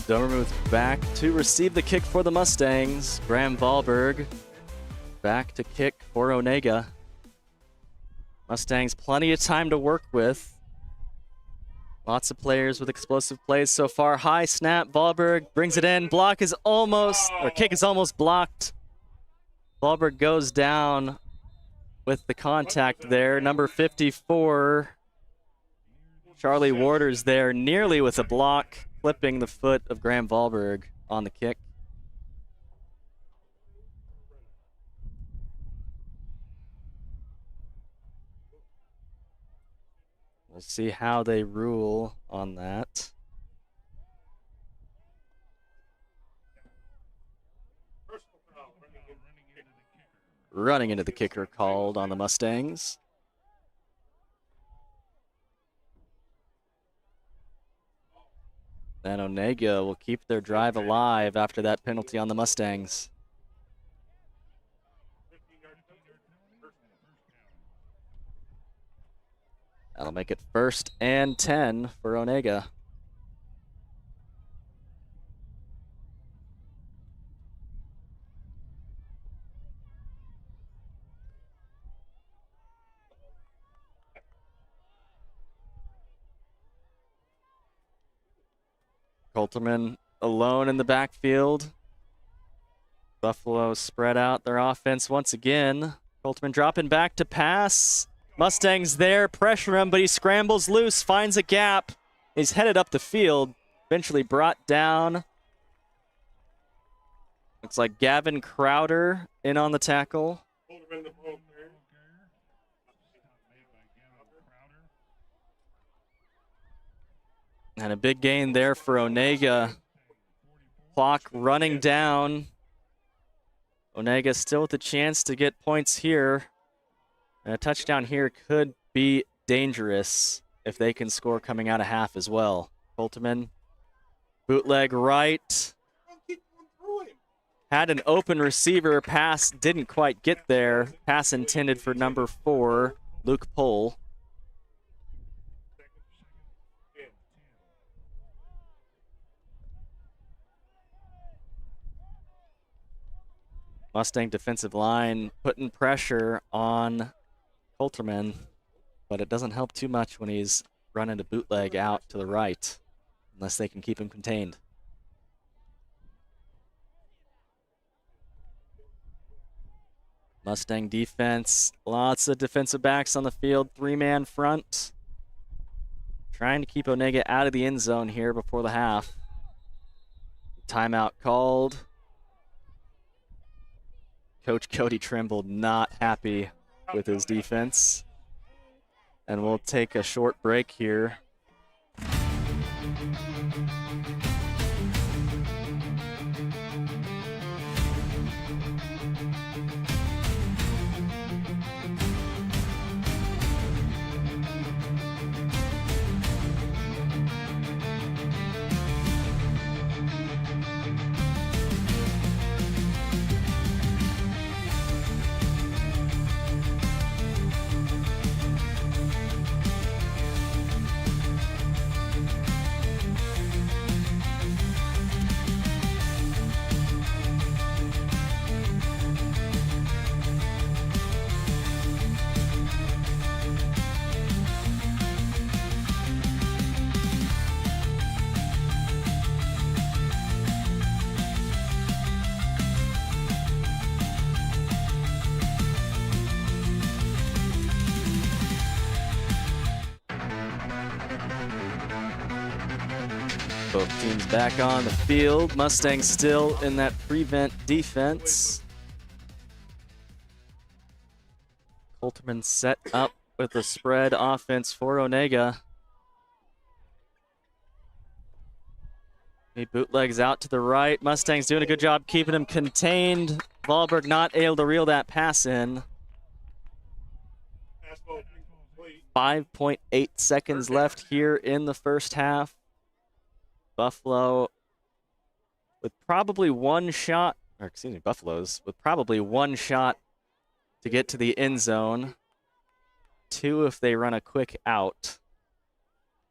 Domermuth back to receive the kick for the Mustangs. Graham Wahlberg back to kick for Onaga. Mustangs plenty of time to work with. Lots of players with explosive plays so far. High snap, Wahlberg brings it in. Block is almost, or kick is almost blocked. Wahlberg goes down with the contact there. Number 54, Charlie Waters there, nearly with a block, clipping the foot of Graham Wahlberg on the kick. We'll see how they rule on that. Running into the kicker called on the Mustangs. And Onaga will keep their drive alive after that penalty on the Mustangs. That'll make it 1st and 10 for Onaga. Coulterman alone in the backfield. Buffalo spread out their offense once again. Coulterman dropping back to pass. Mustangs there, pressure him, but he scrambles loose, finds a gap. He's headed up the field, eventually brought down. Looks like Gavin Crowder in on the tackle. And a big gain there for Onaga. Clock running down. Onaga still with a chance to get points here. And a touchdown here could be dangerous if they can score coming out of half as well. Coulterman, bootleg right. Had an open receiver, pass didn't quite get there. Pass intended for number 4, Luke Pohl. Mustang defensive line putting pressure on Coulterman, but it doesn't help too much when he's running a bootleg out to the right, unless they can keep him contained. Mustang defense, lots of defensive backs on the field, 3-man front. Trying to keep Onaga out of the end zone here before the half. Timeout called. Coach Cody Trimble not happy with his defense. And we'll take a short break here. Both teams back on the field. Mustangs still in that prevent defense. Coulterman set up with a spread offense for Onaga. He bootlegs out to the right. Mustangs doing a good job keeping him contained. Wahlberg not able to reel that pass in. 5.8 seconds left here in the first half. Buffalo with probably one shot, or excuse me, Buffalo's with probably one shot to get to the end zone. 2 if they run a quick out.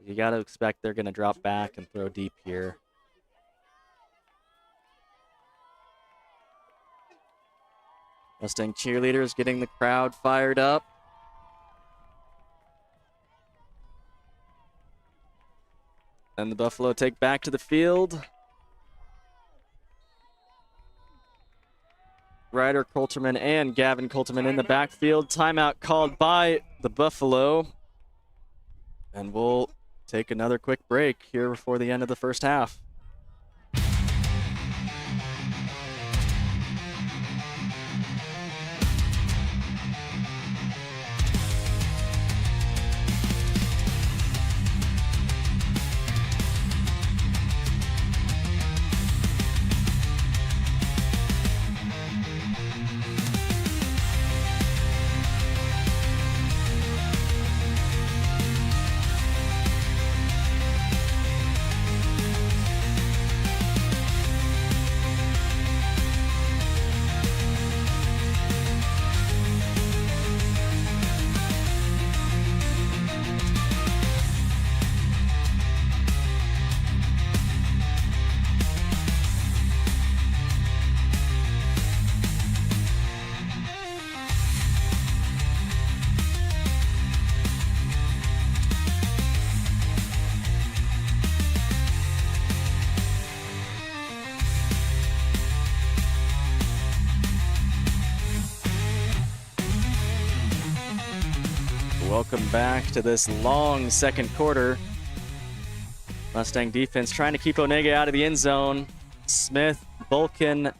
You got to expect they're going to drop back and throw deep here. Mustang cheerleaders getting the crowd fired up. And the Buffalo take back to the field. Ryder Coulterman and Gavin Coulterman in the backfield. Timeout called by the Buffalo. And we'll take another quick break here before the end of the first half. Welcome back to this long second quarter. Mustang defense trying to keep Onaga out of the end zone. Smith, Vulcan,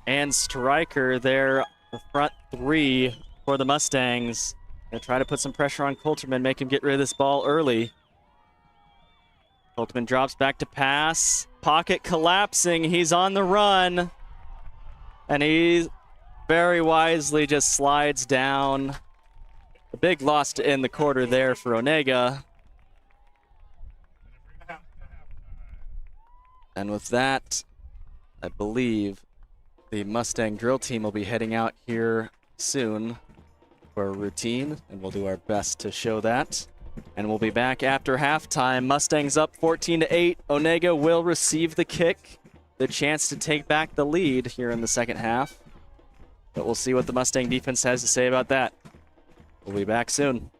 and Stryker there, the front three for the Mustangs. Gonna try to put some pressure on Coulterman, make him get rid of this ball early. Coulterman drops back to pass. Pocket collapsing, he's on the run. And he very wisely just slides down. A big loss to end the quarter there for Onaga. And with that, I believe the Mustang drill team will be heading out here soon for a routine, and we'll do our best to show that. And we'll be back after halftime. Mustangs up 14-8. Onaga will receive the kick, the chance to take back the lead here in the second half. But we'll see what the Mustang defense has to say about that. We'll be back soon.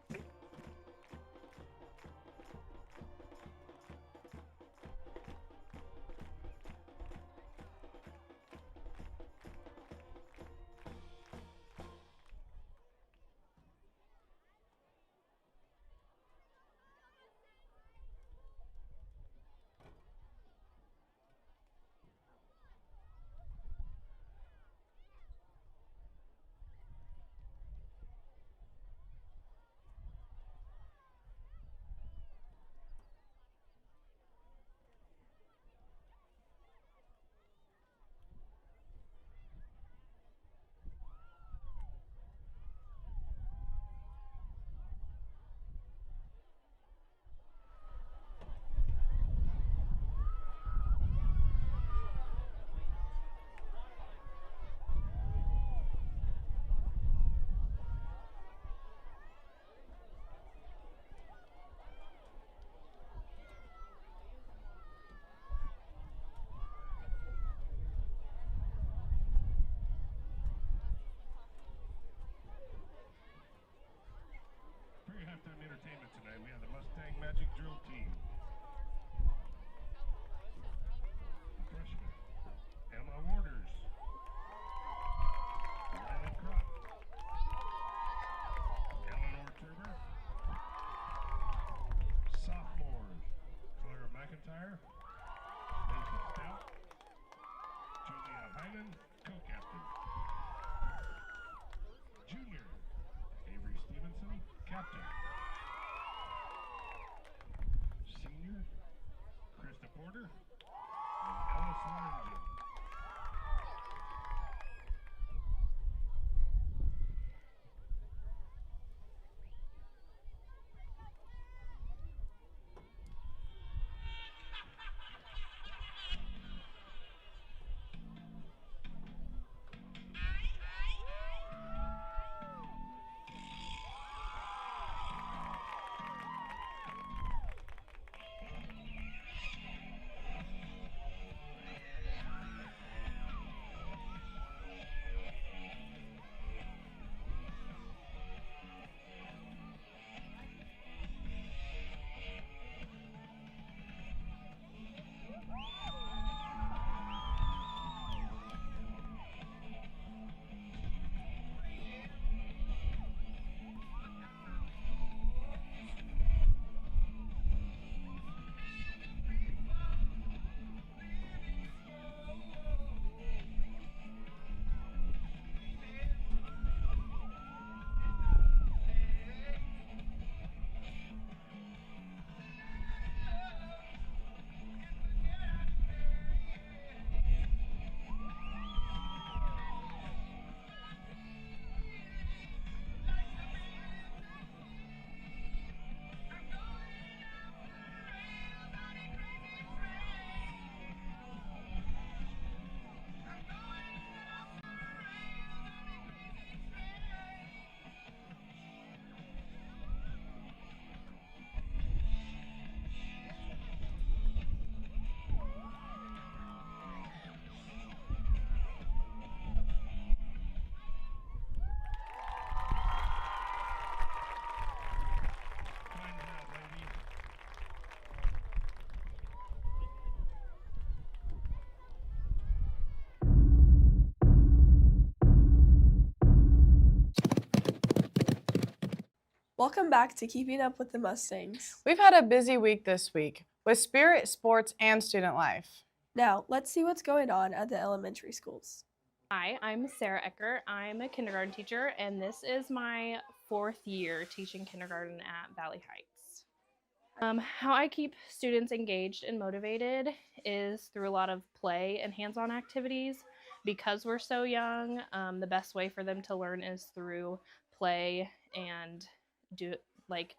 Welcome back to Keeping Up with the Mustangs. We've had a busy week this week with spirit, sports, and student life. Now, let's see what's going on at the elementary schools. Hi, I'm Sarah Ecker. I'm a kindergarten teacher, and this is my 4th year teaching kindergarten at Valley Heights. How I keep students engaged and motivated is through a lot of play and hands-on activities. Because we're so young, the best way for them to learn is through play and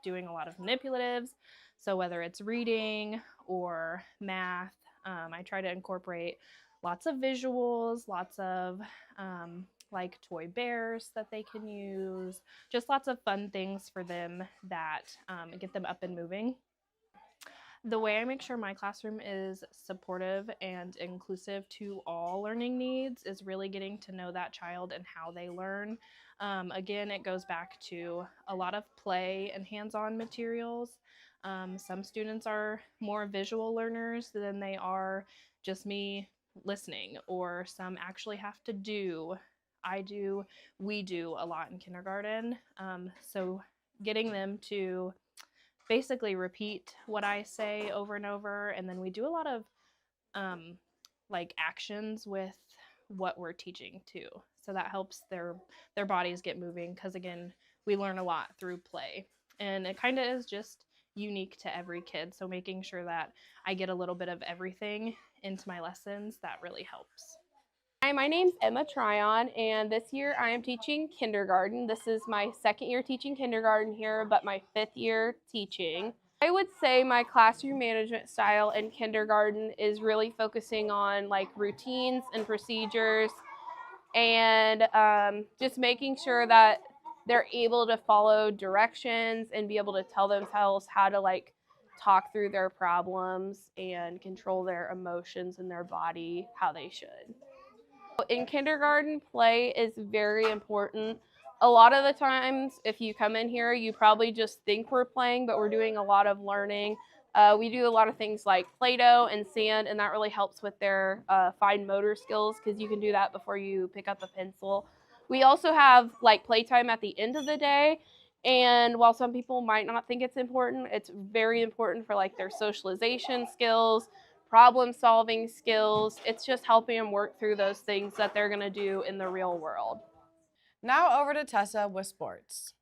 doing a lot of manipulatives. So whether it's reading or math, I try to incorporate lots of visuals, lots of like toy bears that they can use, just lots of fun things for them that get them up and moving. The way I make sure my classroom is supportive and inclusive to all learning needs is really getting to know that child and how they learn. Again, it goes back to a lot of play and hands-on materials. Some students are more visual learners than they are just me listening, or some actually have to do. We do a lot in kindergarten. So getting them to basically repeat what I say over and over, and then we do a lot of like actions with what we're teaching too. So that helps their bodies get moving, because again, we learn a lot through play, and it kind of is just unique to every kid. So making sure that I get a little bit of everything into my lessons, that really helps. Hi, my name's Emma Tryon, and this year I am teaching kindergarten. This is my 2nd year teaching kindergarten here, but my 5th year teaching. I would say my classroom management style in kindergarten is really focusing on like routines and procedures, and just making sure that they're able to follow directions and be able to tell themselves how to like talk through their problems and control their emotions and their body how they should. In kindergarten, play is very important. A lot of the times, if you come in here, you probably just think we're playing, but we're doing a lot of learning. We do a lot of things like Play-Doh and sand, and that really helps with their fine motor skills, because you can do that before you pick up a pencil. We also have like playtime at the end of the day, and while some people might not think it's important, it's very important for like their socialization skills, problem solving skills. It's just helping them work through those things that they're going to do in the real world. Now over to Tessa with sports.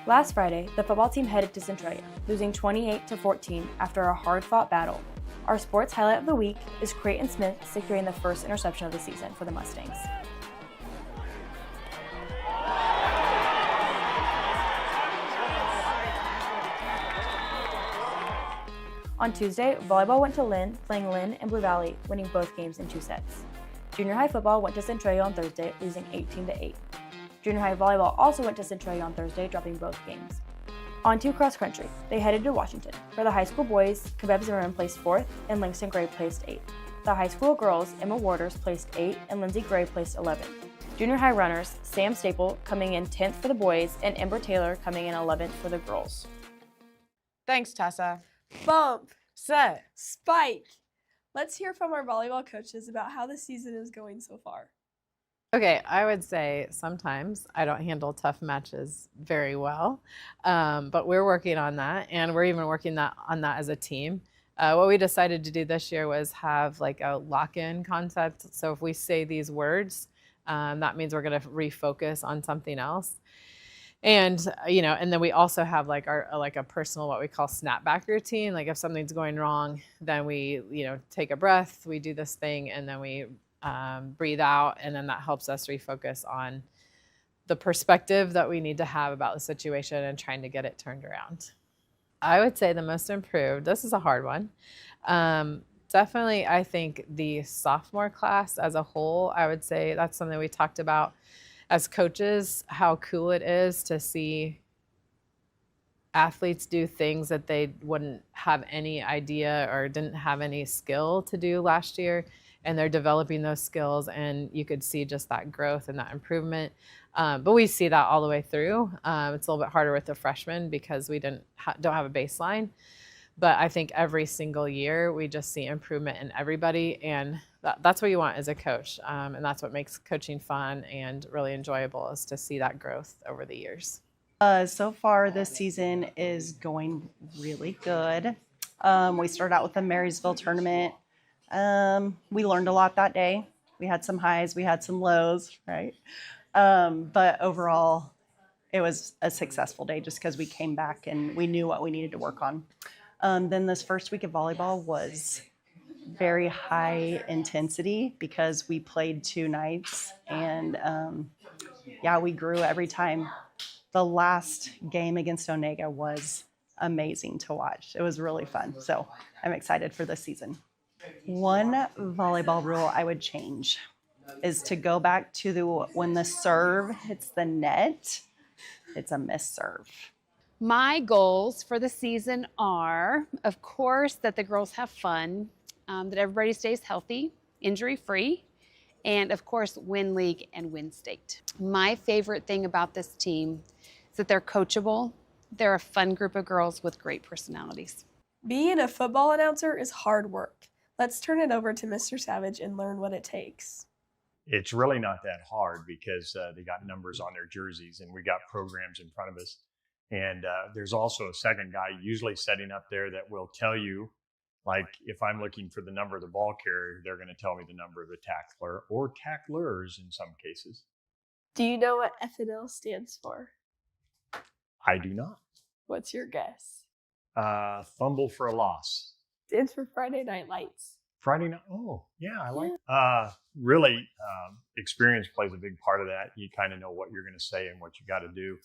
Last Friday, the football team headed to Centralia, losing 28-14 after a hard-fought battle. Our sports highlight of the week is Creighton Smith securing the first interception of the season for the Mustangs. On Tuesday, volleyball went to Lynn, playing Lynn and Blue Valley, winning both games in 2 sets. Junior high football went to Centralia on Thursday, losing 18-8. Junior high volleyball also went to Centralia on Thursday, dropping both games. On to cross country, they headed to Washington. For the high school boys, Kabeb Zimmerman placed 4th and Langston Gray placed 8th. The high school girls, Emma Waters placed 8th and Lindsay Gray placed 11th. Junior high runners, Sam Staple coming in 10th for the boys and Ember Taylor coming in 11th for the girls. Thanks, Tessa. Bump! Set. Spike! Let's hear from our volleyball coaches about how the season is going so far. Okay, I would say sometimes I don't handle tough matches very well, but we're working on that, and we're even working on that as a team. What we decided to do this year was have like a lock-in concept. So if we say these words, that means we're going to refocus on something else. And and then we also have like a personal, what we call snapback routine. Like if something's going wrong, then we take a breath, we do this thing, and then we breathe out, and then that helps us refocus on the perspective that we need to have about the situation and trying to get it turned around. I would say the most improved, this is a hard one. Definitely, I think the sophomore class as a whole, I would say that's something we talked about as coaches, how cool it is to see athletes do things that they wouldn't have any idea or didn't have any skill to do last year. And they're developing those skills, and you could see just that growth and that improvement. But we see that all the way through. It's a little bit harder with the freshmen because we don't have a baseline. But I think every single year we just see improvement in everybody, and that's what you want as a coach. And that's what makes coaching fun and really enjoyable, is to see that growth over the years. So far this season is going really good. We started out with the Marysville tournament. We learned a lot that day. We had some highs, we had some lows, right? But overall, it was a successful day just because we came back and we knew what we needed to work on. Then this first week of volleyball was very high intensity because we played 2 nights and we grew every time. The last game against Onaga was amazing to watch. It was really fun. So I'm excited for this season. One volleyball rule I would change is to go back to when the serve hits the net, it's a missed serve. My goals for the season are, of course, that the girls have fun, that everybody stays healthy, injury-free, and of course, win league and win state. My favorite thing about this team is that they're coachable. They're a fun group of girls with great personalities. Being a football announcer is hard work. Let's turn it over to Mr. Savage and learn what it takes. It's really not that hard because they got numbers on their jerseys and we got programs in front of us. And there's also a second guy usually setting up there that will tell you, like if I'm looking for the number of the ball carrier, they're going to tell me the number of the tackler or tacklers in some cases. Do you know what FNL stands for? I do not. What's your guess? Fumble for a loss. Stands for Friday Night Lights. Friday night. Oh, yeah, I like. Really, experience plays a big part of that. You kind of know what you're going to say and what you got to do.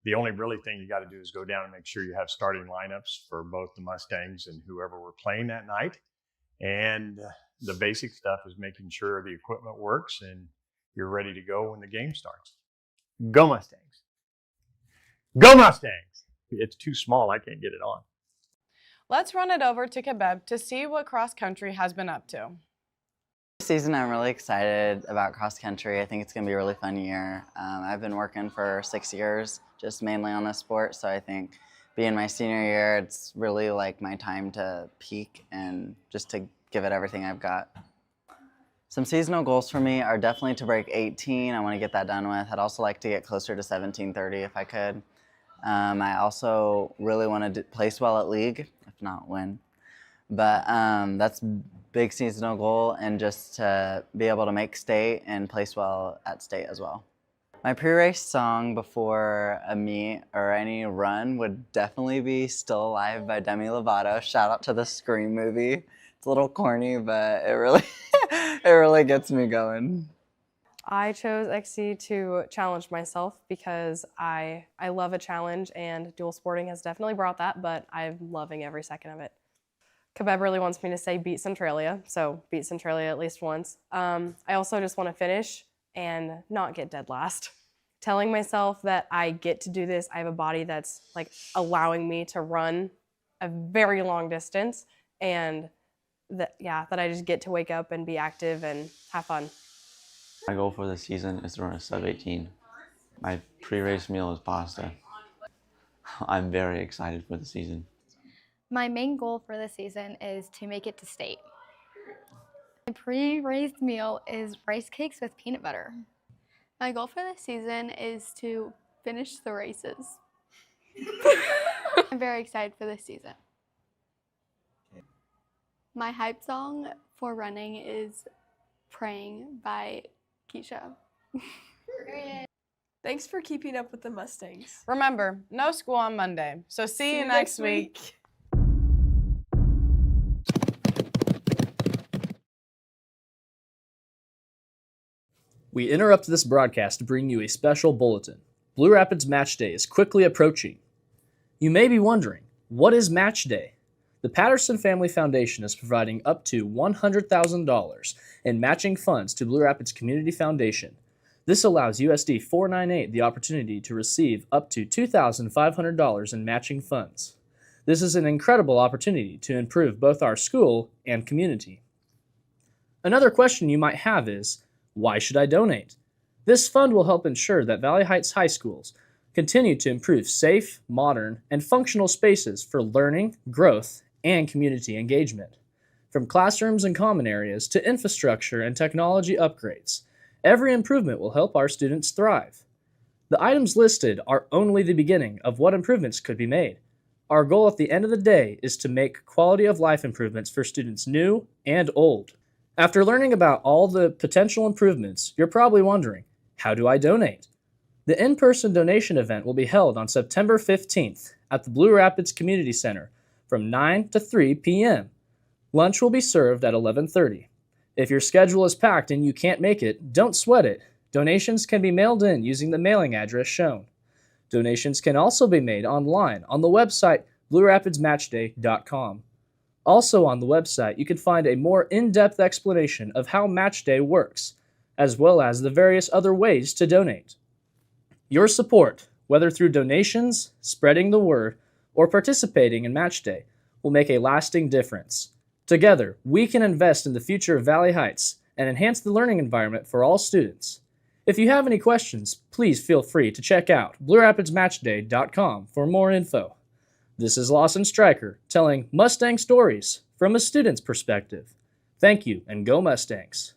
The only really thing you got to do is go down and make sure you have starting lineups for both the Mustangs and whoever we're playing that night. And the basic stuff is making sure the equipment works and you're ready to go when the game starts. Go Mustangs! Go Mustangs! It's too small. I can't get it on. Let's run it over to Kebeb to see what cross country has been up to. This season, I'm really excited about cross country. I think it's going to be a really fun year. I've been working for 6 years, just mainly on this sport. So I think being my senior year, it's really like my time to peak and just to give it everything I've got. Some seasonal goals for me are definitely to break 18. I want to get that done with. I'd also like to get closer to 1730 if I could. I also really want to place well at league, if not win. But that's big seasonal goal, and just to be able to make state and place well at state as well. My pre-race song before a meet or any run would definitely be Still Alive by Demi Lovato. Shout out to the Scream movie. It's a little corny, but it really, it really gets me going. I chose XC to challenge myself because I love a challenge, and dual sporting has definitely brought that, but I'm loving every second of it. Kebeb really wants me to say beat Centralia, so beat Centralia at least once. I also just want to finish and not get dead last. Telling myself that I get to do this, I have a body that's like allowing me to run a very long distance, and that I just get to wake up and be active and have fun. My goal for the season is to run a sub-18. My pre-race meal is pasta. I'm very excited for the season. My main goal for the season is to make it to state. My pre-race meal is rice cakes with peanut butter. My goal for the season is to finish the races. I'm very excited for this season. My hype song for running is Praying by Keisha. Thanks for keeping up with the Mustangs. Remember, no school on Monday, so see you next week. We interrupt this broadcast to bring you a special bulletin. Blue Rapids Match Day is quickly approaching. You may be wondering, what is Match Day? The Patterson Family Foundation is providing up to $100,000 in matching funds to Blue Rapids Community Foundation. This allows USD 498 the opportunity to receive up to $2,500 in matching funds. This is an incredible opportunity to improve both our school and community. Another question you might have is, why should I donate? This fund will help ensure that Valley Heights High Schools continue to improve safe, modern, and functional spaces for learning, growth, and community engagement. From classrooms and common areas to infrastructure and technology upgrades, every improvement will help our students thrive. The items listed are only the beginning of what improvements could be made. Our goal at the end of the day is to make quality of life improvements for students new and old. After learning about all the potential improvements, you're probably wondering, how do I donate? The in-person donation event will be held on September 15th at the Blue Rapids Community Center from 9 to 3 p.m. Lunch will be served at 11:30. If your schedule is packed and you can't make it, don't sweat it. Donations can be mailed in using the mailing address shown. Donations can also be made online on the website bluerapidsmatchday.com. Also on the website, you can find a more in-depth explanation of how Match Day works, as well as the various other ways to donate. Your support, whether through donations, spreading the word, or participating in Match Day, will make a lasting difference. Together, we can invest in the future of Valley Heights and enhance the learning environment for all students. If you have any questions, please feel free to check out bluerapidsmatchday.com for more info. This is Lawson Stryker telling Mustang stories from a student's perspective. Thank you, and go Mustangs!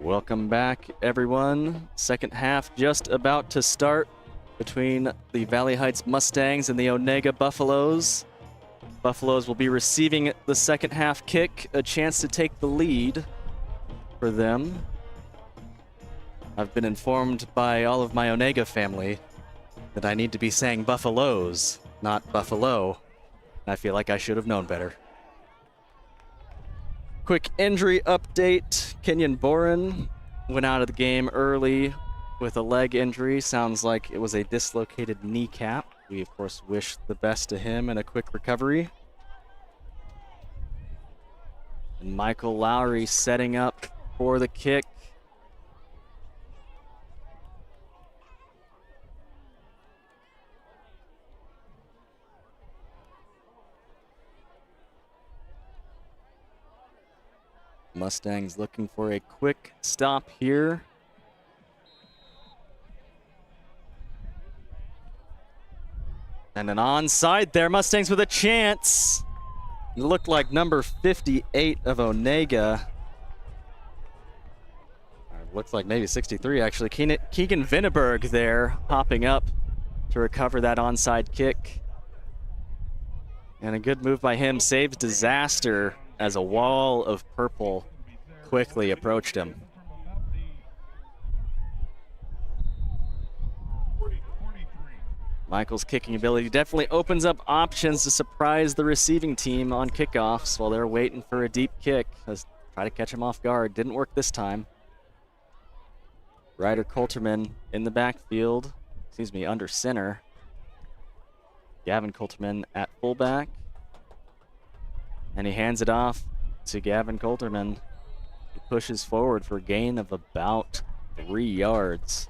Welcome back, everyone. Second half just about to start between the Valley Heights Mustangs and the Onaga Buffaloes. Buffaloes will be receiving the second half kick, a chance to take the lead for them. I've been informed by all of my Onaga family that I need to be saying Buffaloes, not Buffalo. I feel like I should have known better. Quick injury update. Kenyon Boren went out of the game early with a leg injury. Sounds like it was a dislocated kneecap. We, of course, wish the best to him and a quick recovery. And Michael Lowry setting up for the kick. Mustangs looking for a quick stop here. And an onside there. Mustangs with a chance. It looked like number 58 of Onaga. looks like maybe 63 actually. Keegan Vinneberg there hopping up to recover that onside kick. And a good move by him saves disaster as a wall of purple quickly approached him. Michael's kicking ability definitely opens up options to surprise the receiving team on kickoffs while they're waiting for a deep kick. Let's try to catch him off guard. Didn't work this time. Ryder Coulterman in the backfield, under center. Gavin Coulterman at fullback. And he hands it off to Gavin Coulterman. He pushes forward for a gain of about 3 yards.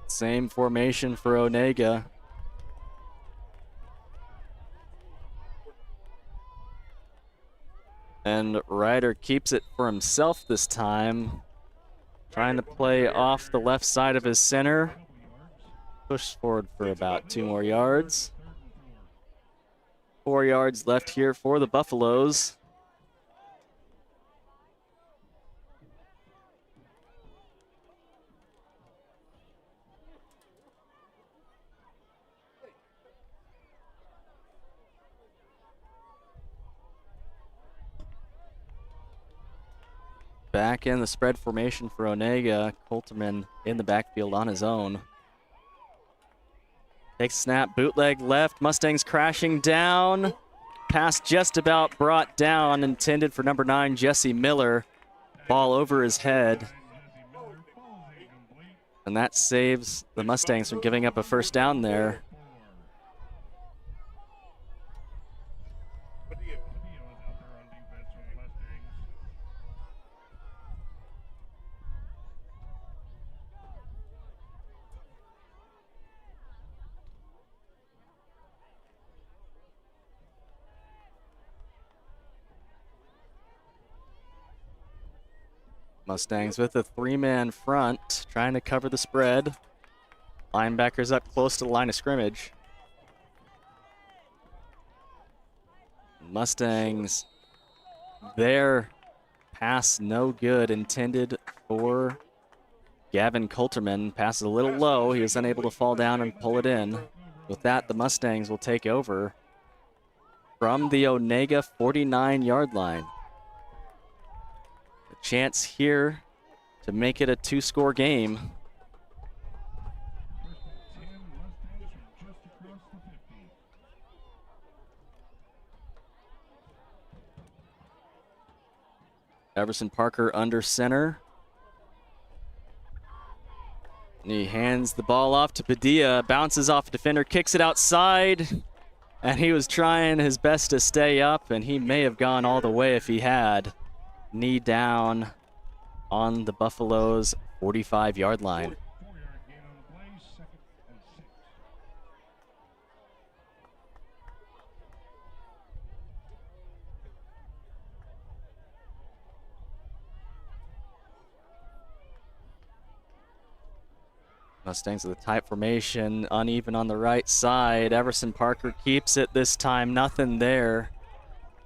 Same formation for Onaga. And Ryder keeps it for himself this time. Trying to play off the left side of his center. Push forward for about 2 more yards. 4 yards left here for the Buffaloes. Back in the spread formation for Onaga. Coulterman in the backfield on his own. Takes a snap, bootleg left. Mustangs crashing down. Pass just about brought down, intended for number 9, Jesse Miller. Ball over his head. And that saves the Mustangs from giving up a first down there. Mustangs with a 3-man front, trying to cover the spread. Linebackers up close to the line of scrimmage. Mustangs, their pass no good, intended for Gavin Coulterman. Pass is a little low. He was unable to fall down and pull it in. With that, the Mustangs will take over from the Onaga 49-yard line. Chance here to make it a 2-score game. Everson Parker under center. And he hands the ball off to Padilla, bounces off a defender, kicks it outside, and he was trying his best to stay up, and he may have gone all the way if he had. Knee down on the Buffaloes' 45-yard line. Mustangs with the tight formation, uneven on the right side. Everson Parker keeps it this time, nothing there.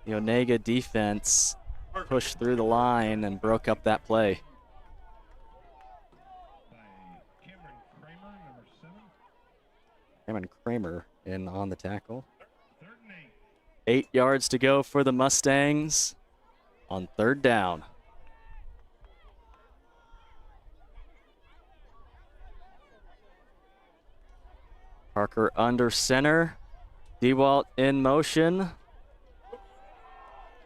The Onaga defense pushed through the line and broke up that play. Cameron Kramer in on the tackle. 8 yards to go for the Mustangs on 3rd down. Parker under center. DeWalt in motion.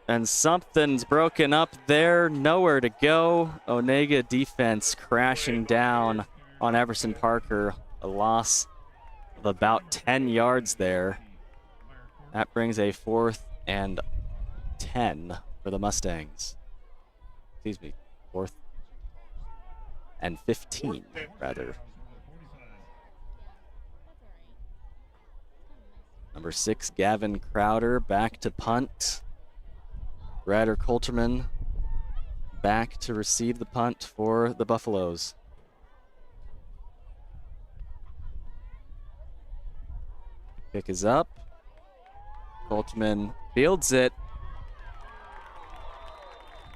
And something's broken up there. Nowhere to go. Onaga defense crashing down on Everson Parker. A loss of about 10 yards there. That brings a 4th and 10 for the Mustangs. Excuse me, 4th and 15, rather. Number 6, Gavin Crowder, back to punt. Ryder Coulterman back to receive the punt for the Buffaloes. Kick is up. Coulterman fields it.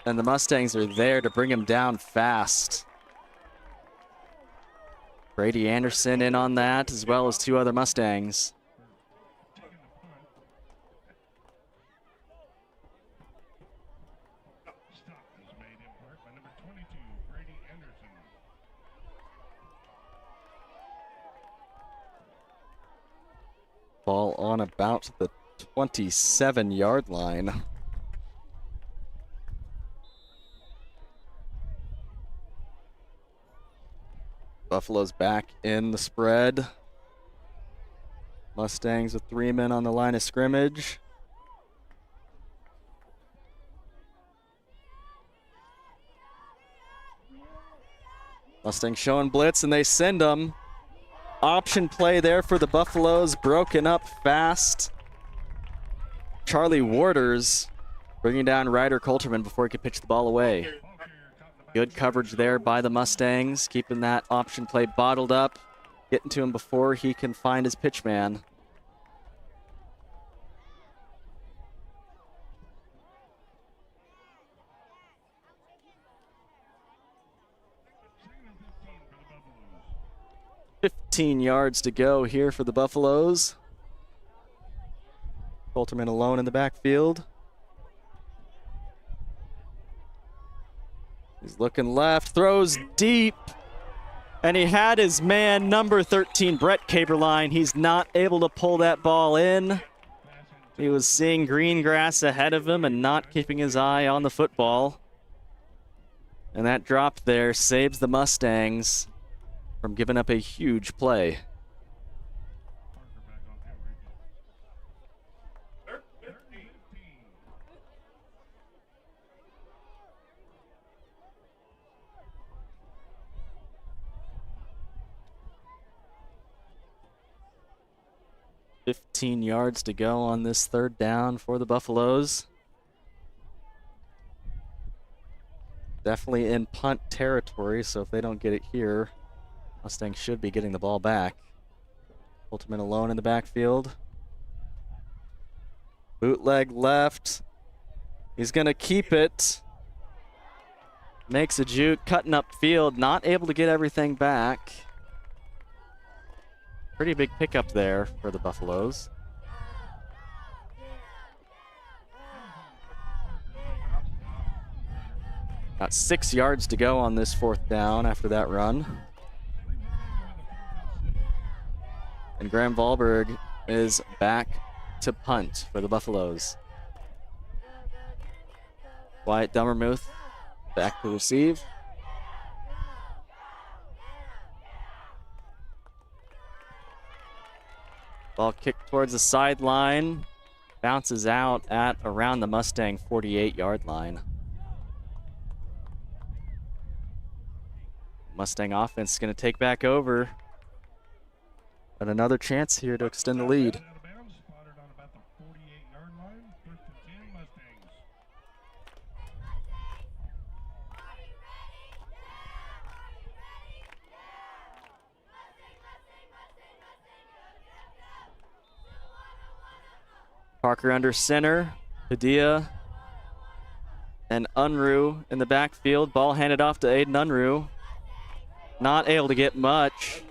And the Mustangs are there to bring him down fast. Brady Anderson in on that, as well as 2 other Mustangs. Ball on about the 27-yard line. Buffalo's back in the spread. Mustangs with 3 men on the line of scrimmage. Mustangs showing blitz and they send them. Option play there for the Buffaloes, broken up fast. Charlie Waters bringing down Ryder Coulterman before he could pitch the ball away. Good coverage there by the Mustangs, keeping that option play bottled up, getting to him before he can find his pitch man. "15 yards to go here for the Buffaloes. Coulterman alone in the backfield. He's looking left, throws deep, and he had his man, number 13, Brett Caberline. He's not able to pull that ball in. He was seeing green grass ahead of him and not keeping his eye on the football. And that drop there saves the Mustangs from giving up a huge play. "15 yards to go on this 3rd down for the Buffaloes. Definitely in punt territory, so if they don't get it here, Mustangs should be getting the ball back. Coulterman alone in the backfield. Bootleg left. He's going to keep it. Makes a juke, cutting up field, not able to get everything back. Pretty big pickup there for the Buffaloes. Got 6 yards to go on this 4th down after that run. And Graham Wahlberg is back to punt for the Buffaloes. Wyatt Dummermuth back to receive. Ball kicked towards the sideline. Bounces out at around the Mustang 48-yard line. Mustang offense is going to take back over. But another chance here to extend the lead. Parker under center. Padilla and Unruh in the backfield. Ball handed off to Aiden Unruh. Not able to get much.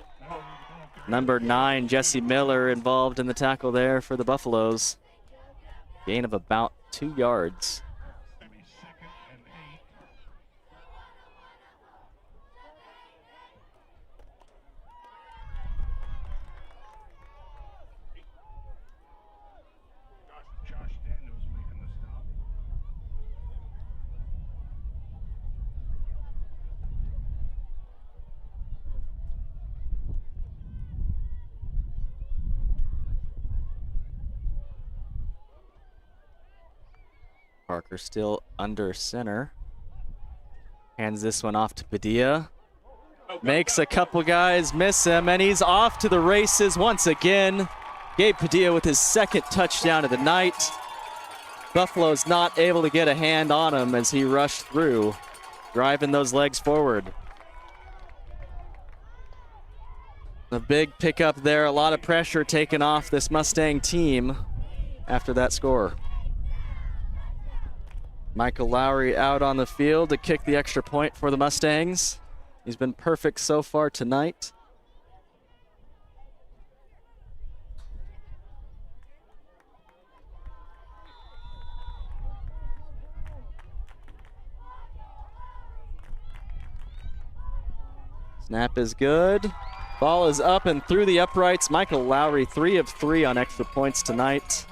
Number 9, Jesse Miller, involved in the tackle there for the Buffaloes. Gain of about 2 yards. Parker still under center. Hands this one off to Padilla. Makes a couple guys miss him, and he's off to the races once again. Gabe Padilla with his second touchdown of the night. Buffalo's not able to get a hand on him as he rushed through, driving those legs forward. A big pickup there, a lot of pressure taken off this Mustang team after that score. Michael Lowry out on the field to kick the extra point for the Mustangs. He's been perfect so far tonight. Snap is good. Ball is up and through the uprights. Michael Lowry, 3 of 3 on extra points tonight.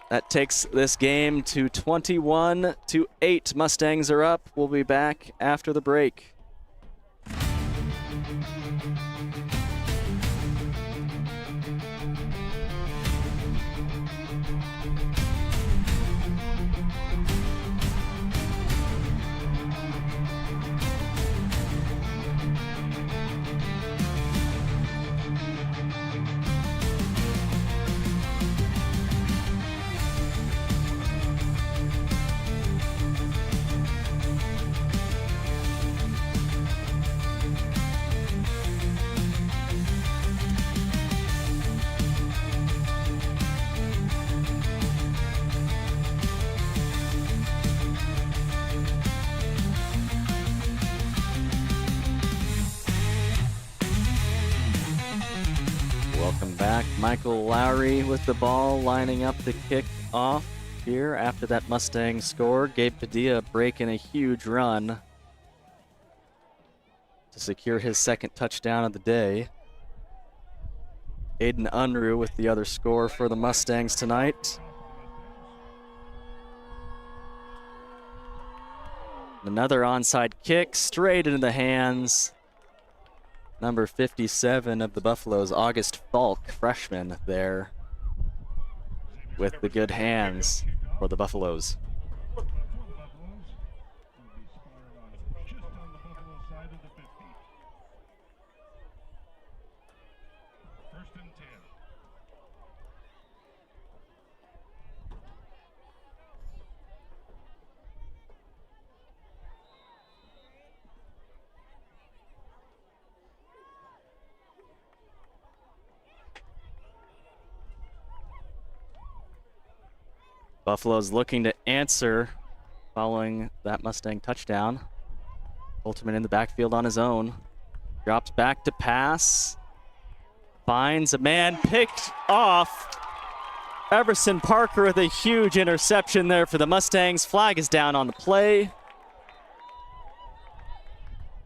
That takes this game to 21-8. Mustangs are up. We'll be back after the break. Welcome back. Michael Lowry with the ball, lining up the kick off here after that Mustang score. Gabe Padilla breaking a huge run to secure his second touchdown of the day. Aiden Unruh with the other score for the Mustangs tonight. Another onside kick straight into the hands. Number 57 of the Buffaloes, August Falk, freshman there with the good hands for the Buffaloes. Buffalo's looking to answer following that Mustang touchdown. Ultimate in the backfield on his own. Drops back to pass. Finds a man, picked off. Everson Parker with a huge interception there for the Mustangs. Flag is down on the play.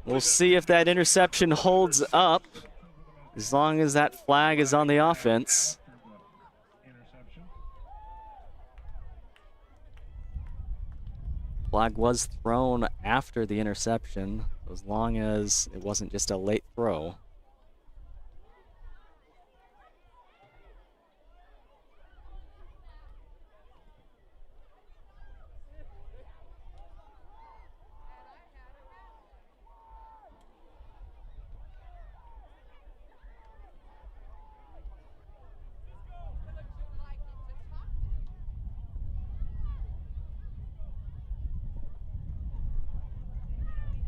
We'll see if that interception holds up as long as that flag is on the offense. Flag was thrown after the interception, as long as it wasn't just a late throw.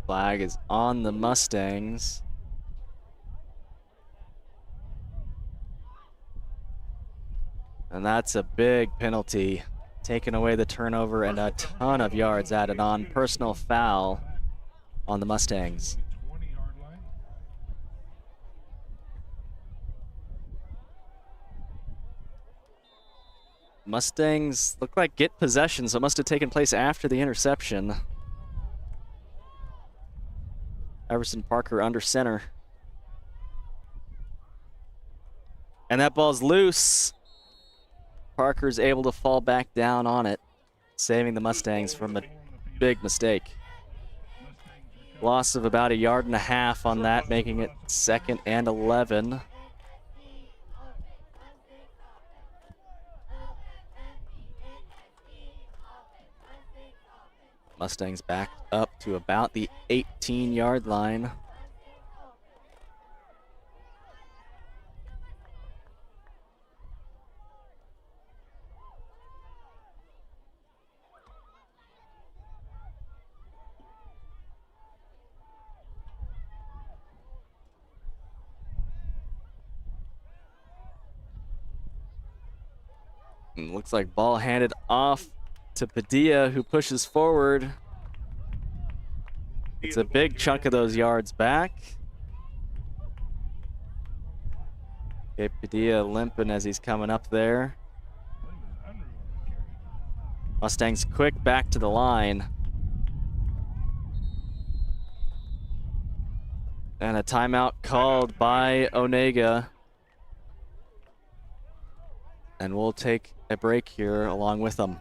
Flag is on the Mustangs. And that's a big penalty. Taking away the turnover and a ton of yards added on. Personal foul on the Mustangs. Mustangs look like get possession, so it must have taken place after the interception. Everson Parker under center. And that ball's loose. Parker's able to fall back down on it, saving the Mustangs from a big mistake. Loss of about 1.5 yards on that, making it 2nd and 11. Mustangs back up to about the 18-yard line. And looks like ball handed off to Padilla, who pushes forward. It's a big chunk of those yards back. Okay, Padilla limping as he's coming up there. Mustangs quick back to the line. And a timeout called by Onaga. And we'll take a break here along with them.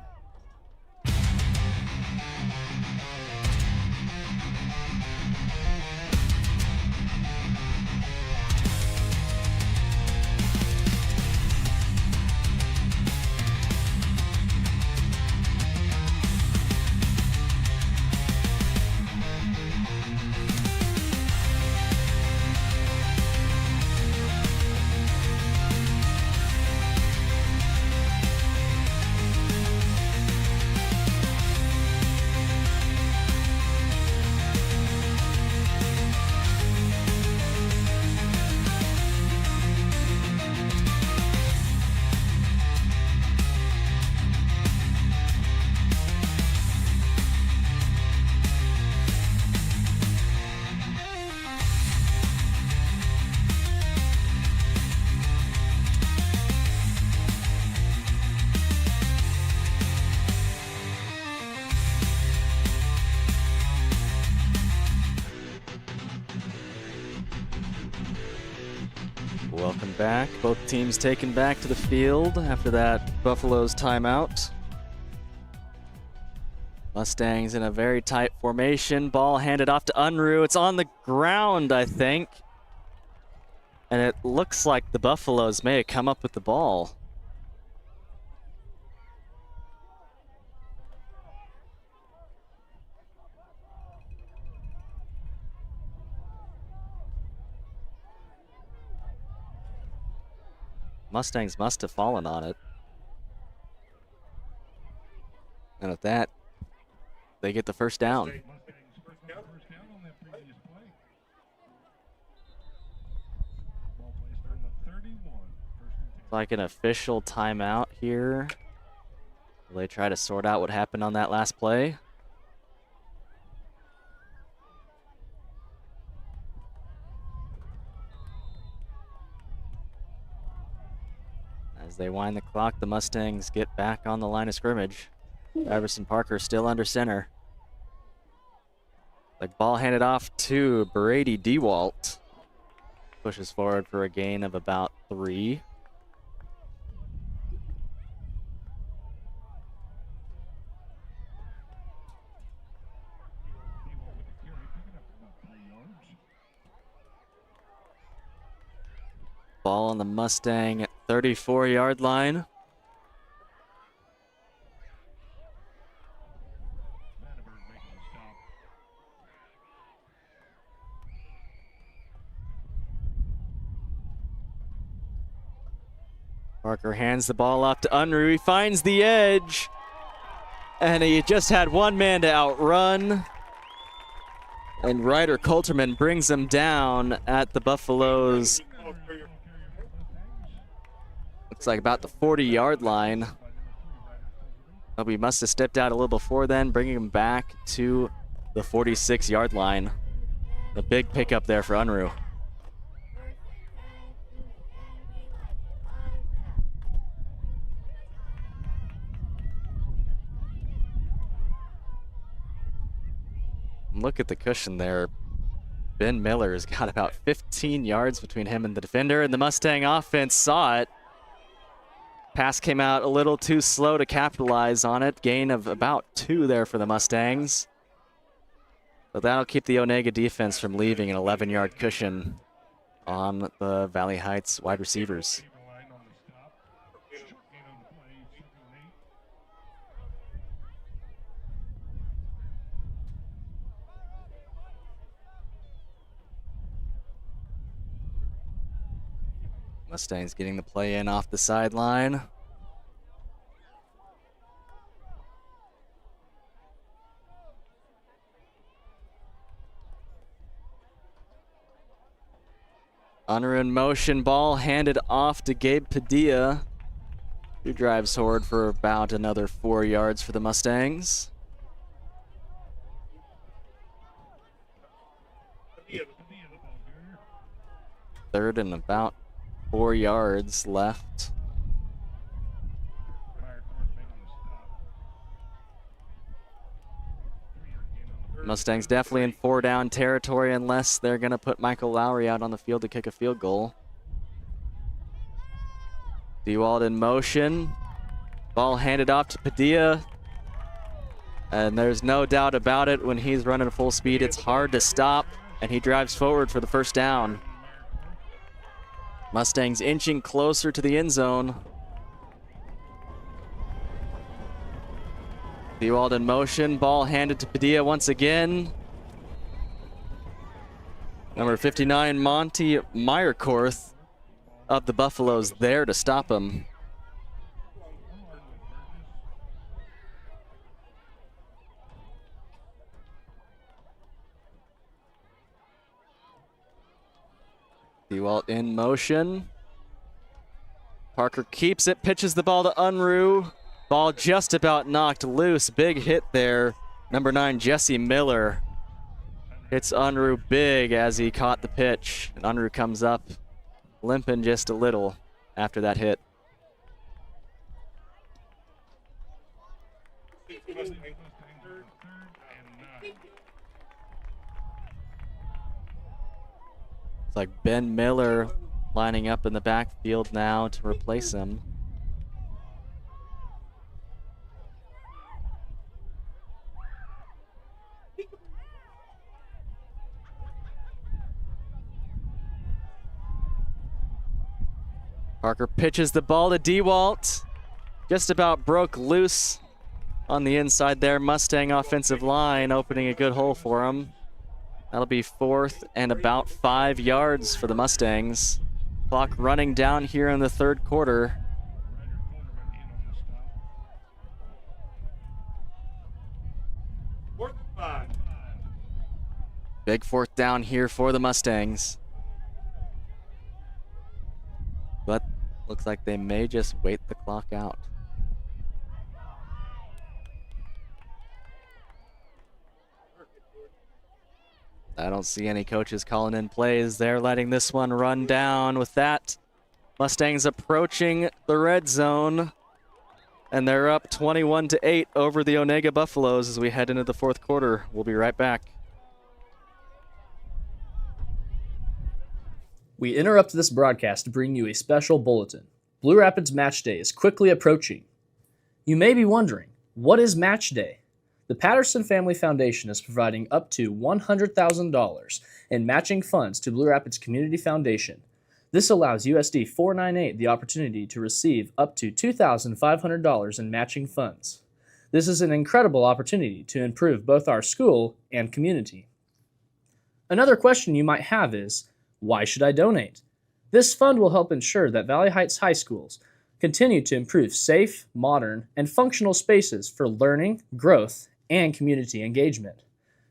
Welcome back. Both teams taken back to the field after that Buffalo's timeout. Mustangs in a very tight formation. Ball handed off to Unruh. It's on the ground, I think. And it looks like the Buffaloes may have come up with the ball. Mustangs must have fallen on it. And with that, they get the first down. Like an official timeout here. Will they try to sort out what happened on that last play? As they wind the clock, the Mustangs get back on the line of scrimmage. Iverson Parker still under center. The ball handed off to Brady DeWalt. Pushes forward for a gain of about 3. Ball on the Mustang 34-yard line. Parker hands the ball off to Unruh. He finds the edge. And he just had one man to outrun. And Ryder Coulterman brings him down at the Buffaloes. Looks like about the 40-yard line. But we must have stepped out a little before then, bringing him back to the 46-yard line. The big pickup there for Unruh. Look at the cushion there. Ben Miller's got about 15 yards between him and the defender, and the Mustang offense saw it. Pass came out a little too slow to capitalize on it. Gain of about 2 there for the Mustangs. But that'll keep the Onaga defense from leaving an 11-yard cushion on the Valley Heights wide receivers. Mustangs getting the play in off the sideline. Unruh in motion, ball handed off to Gabe Padilla, He drives forward for about another 4 yards for the Mustangs. Third and about 4 yards left. Mustangs definitely in 4-down territory unless they're going to put Michael Lowry out on the field to kick a field goal. Dewald in motion. Ball handed off to Padilla. And there's no doubt about it, when he's running full speed, it's hard to stop, and he drives forward for the first down. Mustangs inching closer to the end zone. Dewald in motion, ball handed to Padilla once again. Number 59, Monty Meyerkorth of the Buffaloes there to stop him. Dewalt in motion. Parker keeps it, pitches the ball to Unruh. Ball just about knocked loose. Big hit there. Number 9, Jesse Miller. Hits Unruh big as he caught the pitch. And Unruh comes up limping just a little after that hit. It's like Ben Miller lining up in the backfield now to replace him. Parker pitches the ball to Dewalt. Just about broke loose on the inside there. Mustang offensive line opening a good hole for him. That'll be 4th and about 5 yards for the Mustangs. Clock running down here in the third quarter. Big 4th down here for the Mustangs. But looks like they may just wait the clock out. I don't see any coaches calling in plays. They're letting this one run down. With that, Mustangs approaching the red zone. And they're up 21-8 over the Onaga Buffaloes as we head into the fourth quarter. We'll be right back. We interrupt this broadcast to bring you a special bulletin. Blue Rapids Match Day is quickly approaching. You may be wondering, what is Match Day? The Patterson Family Foundation is providing up to $100,000 in matching funds to Blue Rapids Community Foundation. This allows USD 498 the opportunity to receive up to $2,500 in matching funds. This is an incredible opportunity to improve both our school and community. Another question you might have is, why should I donate? This fund will help ensure that Valley Heights High Schools continue to improve safe, modern, and functional spaces for learning, growth, and community engagement.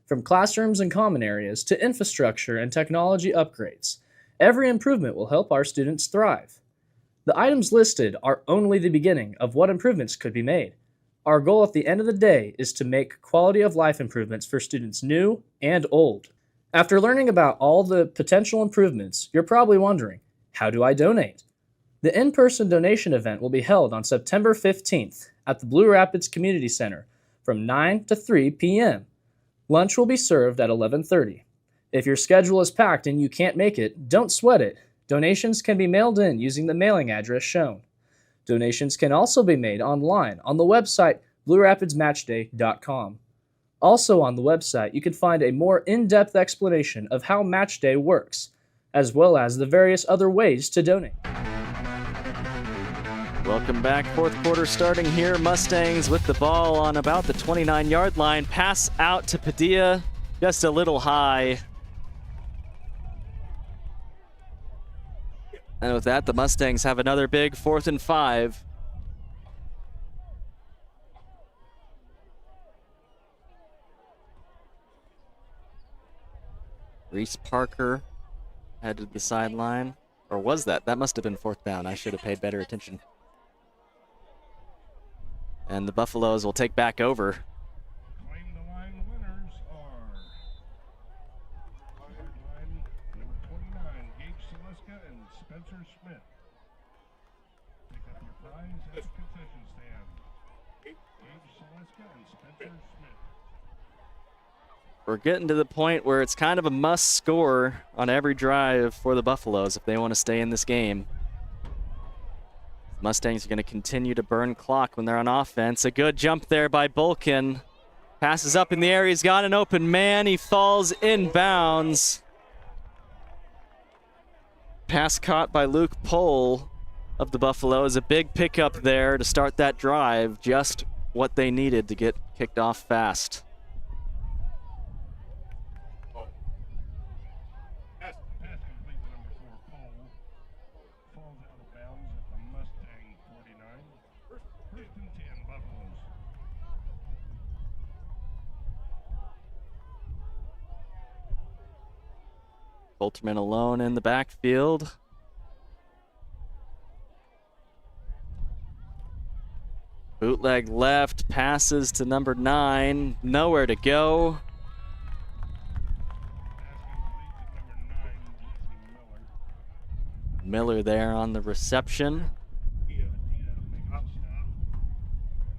From classrooms and common areas to infrastructure and technology upgrades, every improvement will help our students thrive. The items listed are only the beginning of what improvements could be made. Our goal at the end of the day is to make quality of life improvements for students new and old. After learning about all the potential improvements, you're probably wondering, how do I donate? The in-person donation event will be held on September 15th at the Blue Rapids Community Center from 9 to 3 p.m. Lunch will be served at 11:30. If your schedule is packed and you can't make it, don't sweat it. Donations can be mailed in using the mailing address shown. Donations can also be made online on the website bluerapidsmatchday.com. Also on the website, you can find a more in-depth explanation of how Match Day works, as well as the various other ways to donate. Welcome back. Fourth quarter starting here. Mustangs with the ball on about the 29-yard line. Pass out to Padilla, just a little high. And with that, the Mustangs have another big 4th and 5. Reese Parker headed to the sideline. Or was that? That must have been 4th down. I should have paid better attention. And the Buffaloes will take back over. Claim the line winners are line number 29, Gage Saleska and Spencer Schmidt. Pick up your prize at the concession stand. Gage Saleska and Spencer Schmidt. We're getting to the point where it's kind of a must score on every drive for the Buffaloes if they want to stay in this game. Mustangs are going to continue to burn clock when they're on offense. A good jump there by Bulkin. Passes up in the air. He's got an open man. He falls inbounds. Pass caught by Luke Pohl of the Buffaloes. A big pickup there to start that drive. Just what they needed to get kicked off fast. Pass complete to number 4, Pohl. Falls out of bounds at the Mustang 49. First and 10, Buffaloes. Bolterman alone in the backfield. Bootleg left, passes to number 9. Nowhere to go. Miller there on the reception.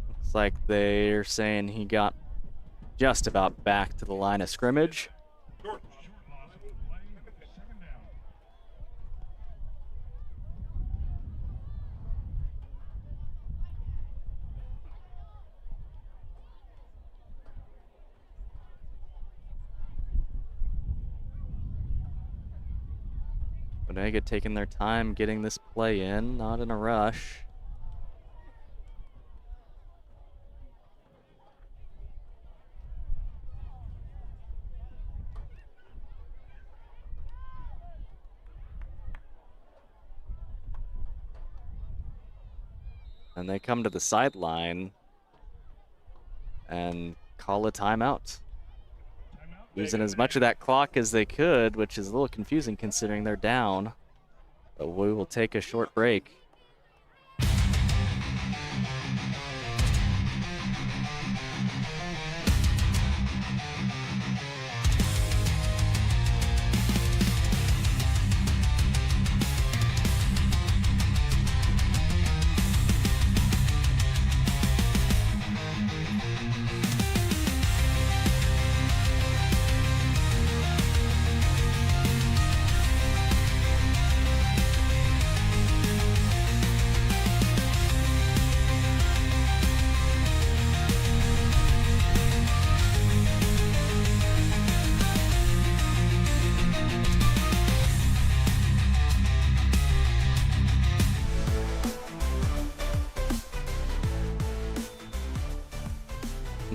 Looks like they're saying he got just about back to the line of scrimmage. Onaga taking their time getting this play in, not in a rush. And they come to the sideline and call a timeout. Using as much of that clock as they could, which is a little confusing considering they're down. But we will take a short break.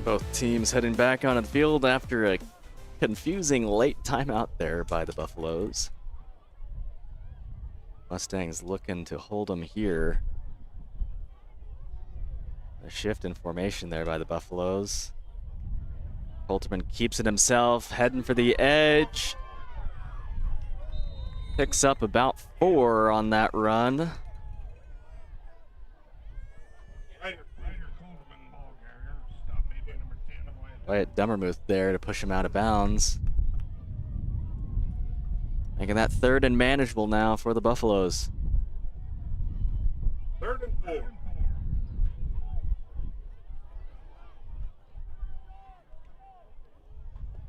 Both teams heading back onto the field after a confusing late timeout there by the Buffaloes. Mustangs looking to hold them here. A shift in formation there by the Buffaloes. Holterman keeps it himself, heading for the edge. Picks up about 4 on that run. Wyatt Dummermuth there to push him out of bounds. Making that 3rd and manageable now for the Buffaloes. 3rd and 4.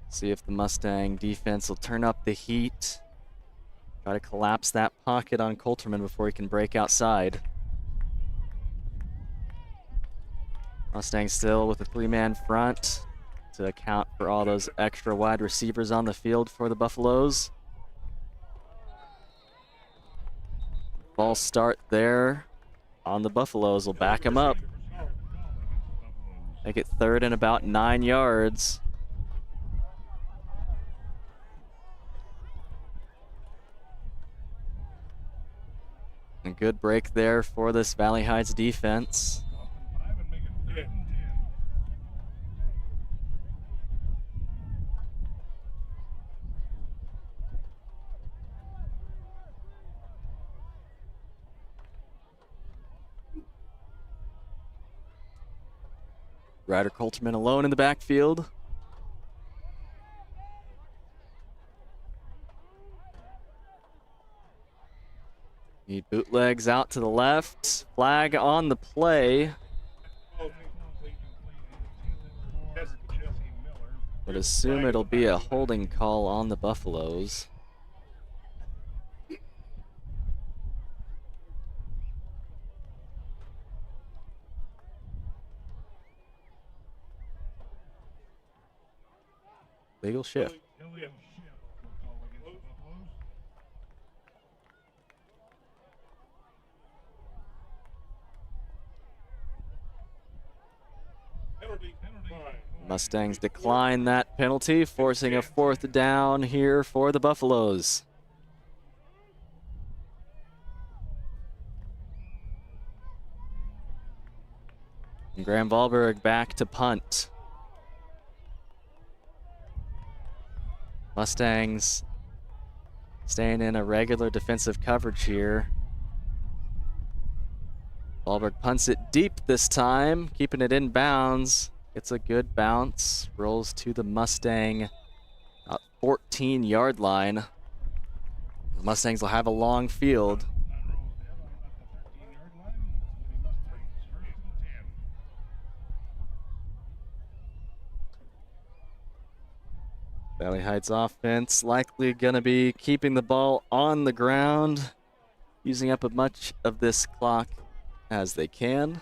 See if the Mustang defense will turn up the heat. Try to collapse that pocket on Coulterman before he can break outside. Mustang still with a 3-man front to account for all those extra wide receivers on the field for the Buffaloes. False start there on the Buffaloes will back him up. Make it 3rd and about 9 yards. A good break there for this Valley Heights defense. Ryder Coulterman alone in the backfield. Need bootlegs out to the left. Flag on the play. Would assume it'll be a holding call on the Buffaloes. Legal shift. Mustangs decline that penalty, forcing a 4th down here for the Buffaloes. And Graham Wahlberg back to punt. Mustangs staying in a regular defensive coverage here. Wahlberg punts it deep this time, keeping it in bounds. It's a good bounce, rolls to the Mustang 14-yard line. The Mustangs will have a long field. Valley Heights offense likely gonna be keeping the ball on the ground, using up as much of this clock as they can.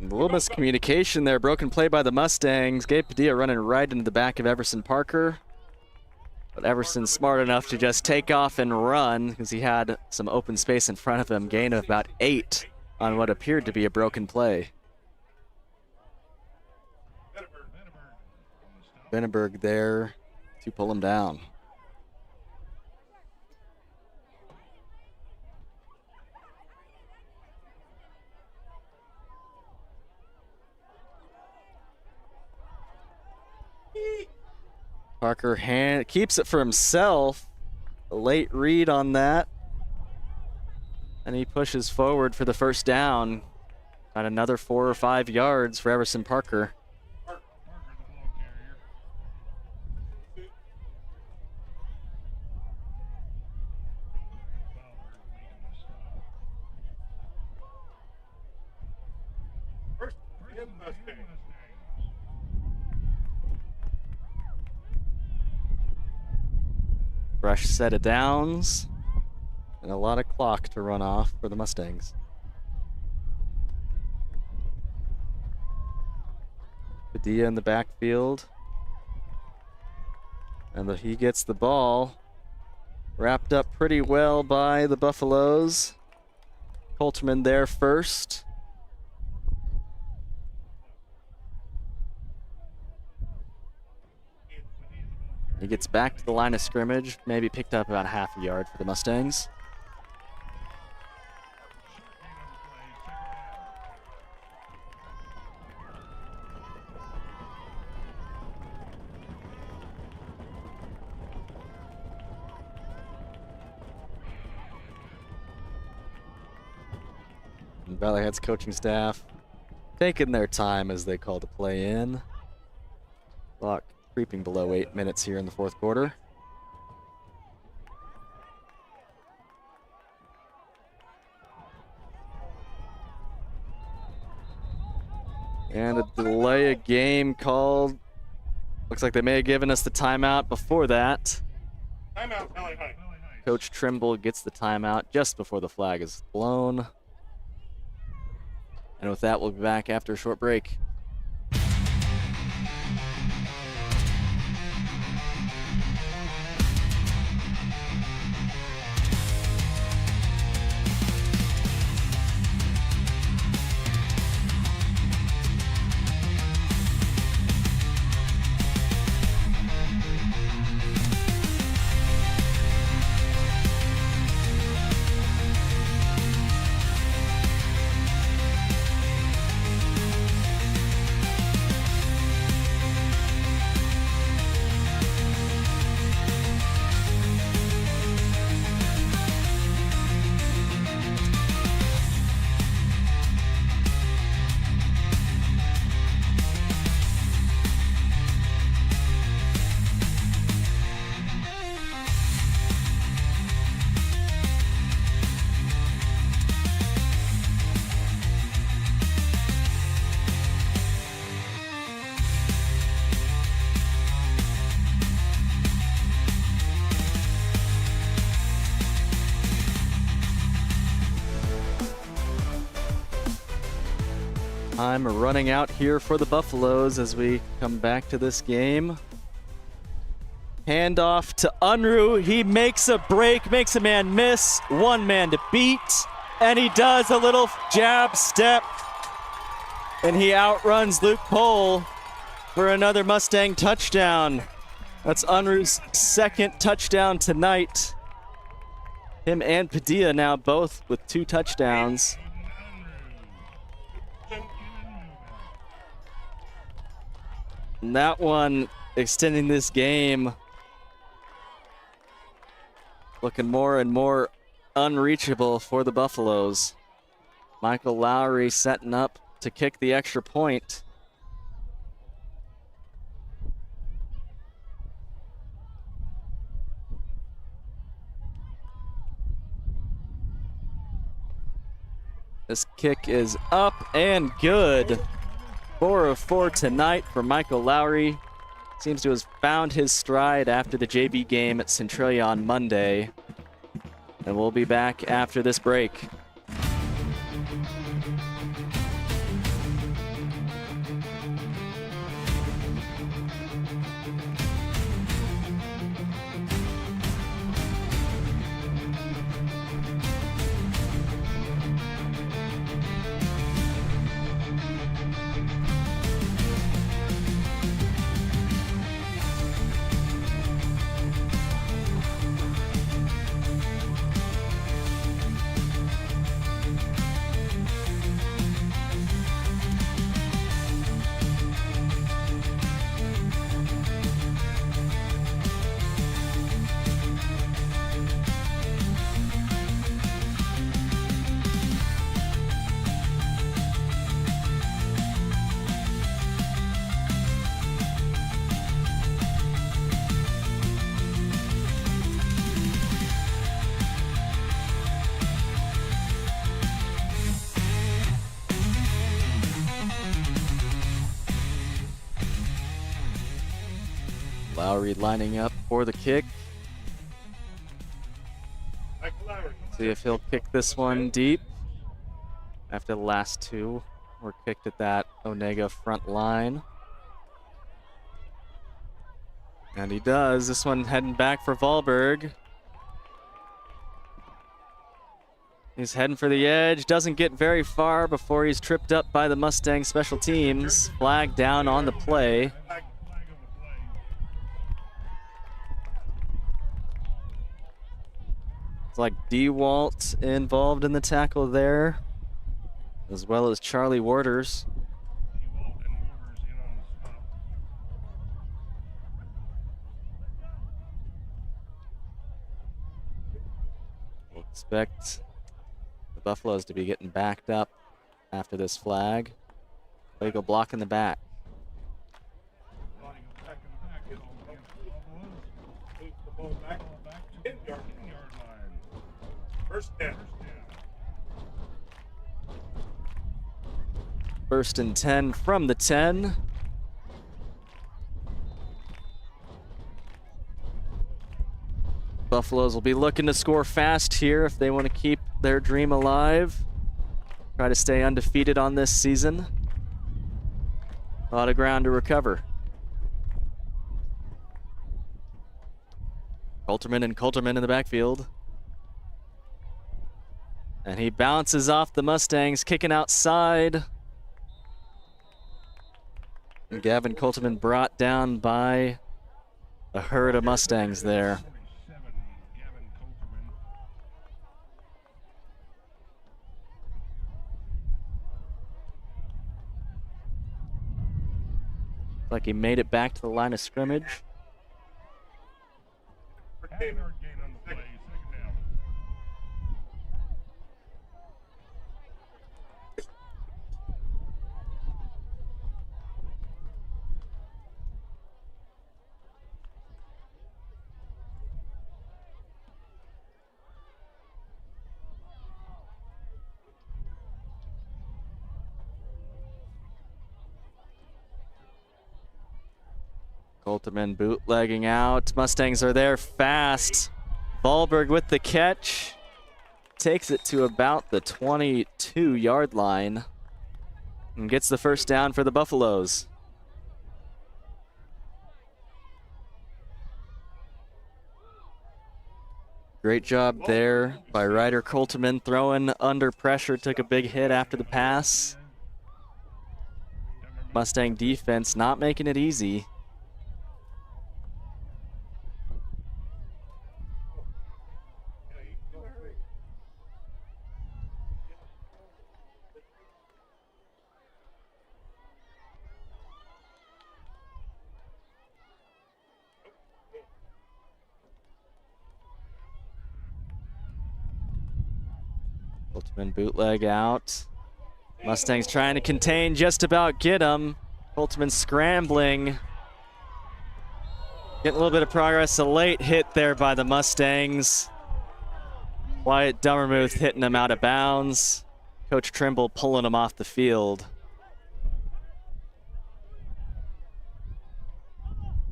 A little miscommunication there, broken play by the Mustangs. Gabe Padilla running right into the back of Everson Parker. But Everson's smart enough to just take off and run because he had some open space in front of him. Gain of about 8 on what appeared to be a broken play. Venneberg there to pull him down. Parker keeps it for himself. A late read on that. And he pushes forward for the first down. Got another 4 or 5 yards for Everson Parker. Fresh set of downs and a lot of clock to run off for the Mustangs. Padilla in the backfield. And he gets the ball wrapped up pretty well by the Buffaloes. Coulterman there first. He gets back to the line of scrimmage, maybe picked up about half a yard for the Mustangs. And Valley Heights coaching staff taking their time as they call the play in. Clock creeping below 8 minutes here in the fourth quarter. And a delay of game called. Looks like they may have given us the timeout before that. Timeout, Valley Heights. Coach Trimble gets the timeout just before the flag is blown. And with that, we'll be back after a short break. time running out here for the Buffaloes as we come back to this game. Handoff to Unruh. He makes a break, makes a man miss, one man to beat, and he does a little jab step, and he outruns Luke Pohl for another Mustang touchdown. That's Unruh's second touchdown tonight. Him and Padilla now both with 2 touchdowns. And that one extending this game, looking more and more unreachable for the Buffaloes. Michael Lowry setting up to kick the extra point. This kick is up and good. 4 of 4 tonight for Michael Lowry. Seems to have found his stride after the JV game at Centralia on Monday. And we'll be back after this break. Lowry lining up for the kick. See if he'll kick this one deep. After the last 2 were kicked at that Onaga front line. And he does. This one heading back for Wahlberg. He's heading for the edge. Doesn't get very far before he's tripped up by the Mustang special teams. Flag down on the play. It's like DeWalt involved in the tackle there, as well as Charlie Warders. We'll expect the Buffaloes to be getting backed up after this flag. Legal block in the back. First and 10 from the 10. Buffaloes will be looking to score fast here if they want to keep their dream alive. Try to stay undefeated on this season. A lot of ground to recover. Coulterman in the backfield. And he bounces off the Mustangs, kicking outside. And Gavin Coulterman brought down by a herd of Mustangs there. Like he made it back to the line of scrimmage. Coulterman bootlegging out. Mustangs are there fast. Wahlberg with the catch. Takes it to about the 22-yard line. and gets the first down for the Buffaloes. Great job there by Ryder Colterman, throwing under pressure, took a big hit after the pass. Mustang defense not making it easy. Colterman bootleg out. Mustangs trying to contain, just about get him. Colterman scrambling. Getting a little bit of progress. A late hit there by the Mustangs. Wyatt Dummermuth hitting him out of bounds. Coach Trimble pulling him off the field.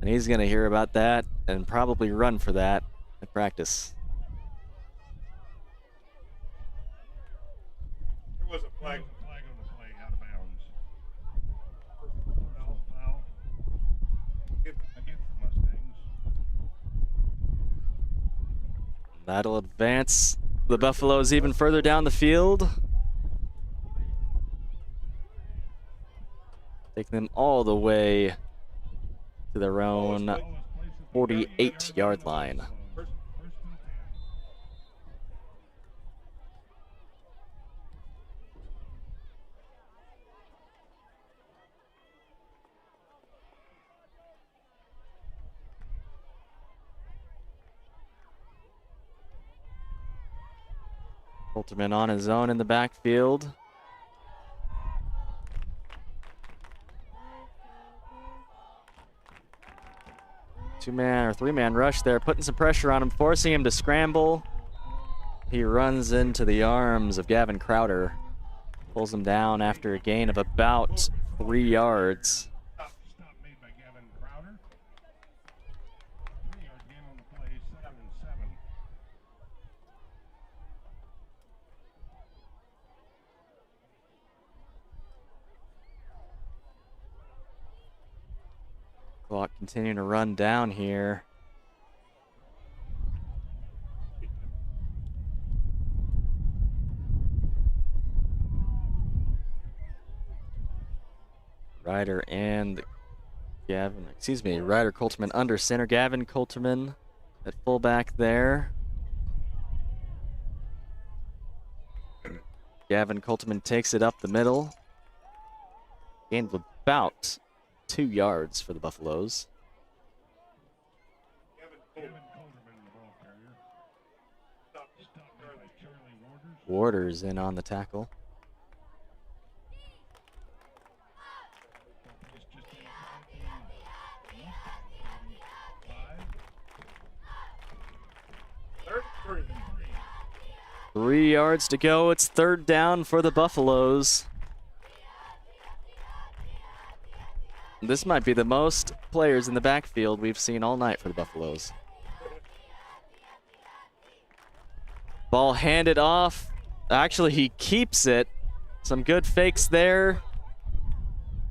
And he's going to hear about that and probably run for that at practice. There was a flag on the play out of bounds. Personal foul against the Mustangs. That'll advance the Buffaloes even further down the field. Taking them all the way to their own 48-yard line. Colterman on his own in the backfield. Two-man or three-man rush there, putting some pressure on him, forcing him to scramble. He runs into the arms of Gavin Crowder. Pulls him down after a gain of about 3 yards. Stop made by Gavin Crowder. 3-yard gain on the play, 7 and 7. Clock continuing to run down here. Ryder and Ryder Colterman under center. Gavin Colterman at fullback there. Gavin Colterman takes it up the middle. Gained about 2 yards for the Buffaloes. Gavin Colderman, the ball carrier. Stop made by Charlie Waters. Waters in on the tackle. Third 3 yards to go. It's third down for the Buffaloes. This might be the most players in the backfield we've seen all night for the Buffaloes. Ball handed off. Actually, he keeps it. Some good fakes there.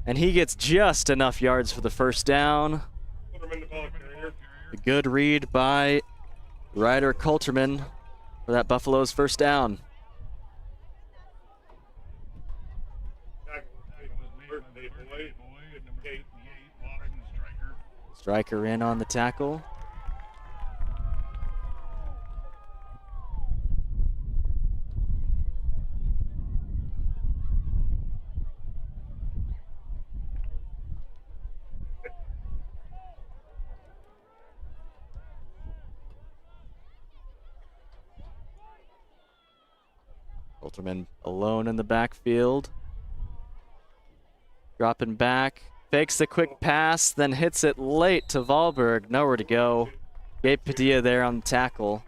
And he gets just enough yards for the first down. A good read by Ryder Colterman for that Buffaloes first down. Striker in on the tackle. Colterman alone in the backfield. Dropping back. Fakes a quick pass, then hits it late to Wahlberg. Nowhere to go. Gabe Padilla there on the tackle.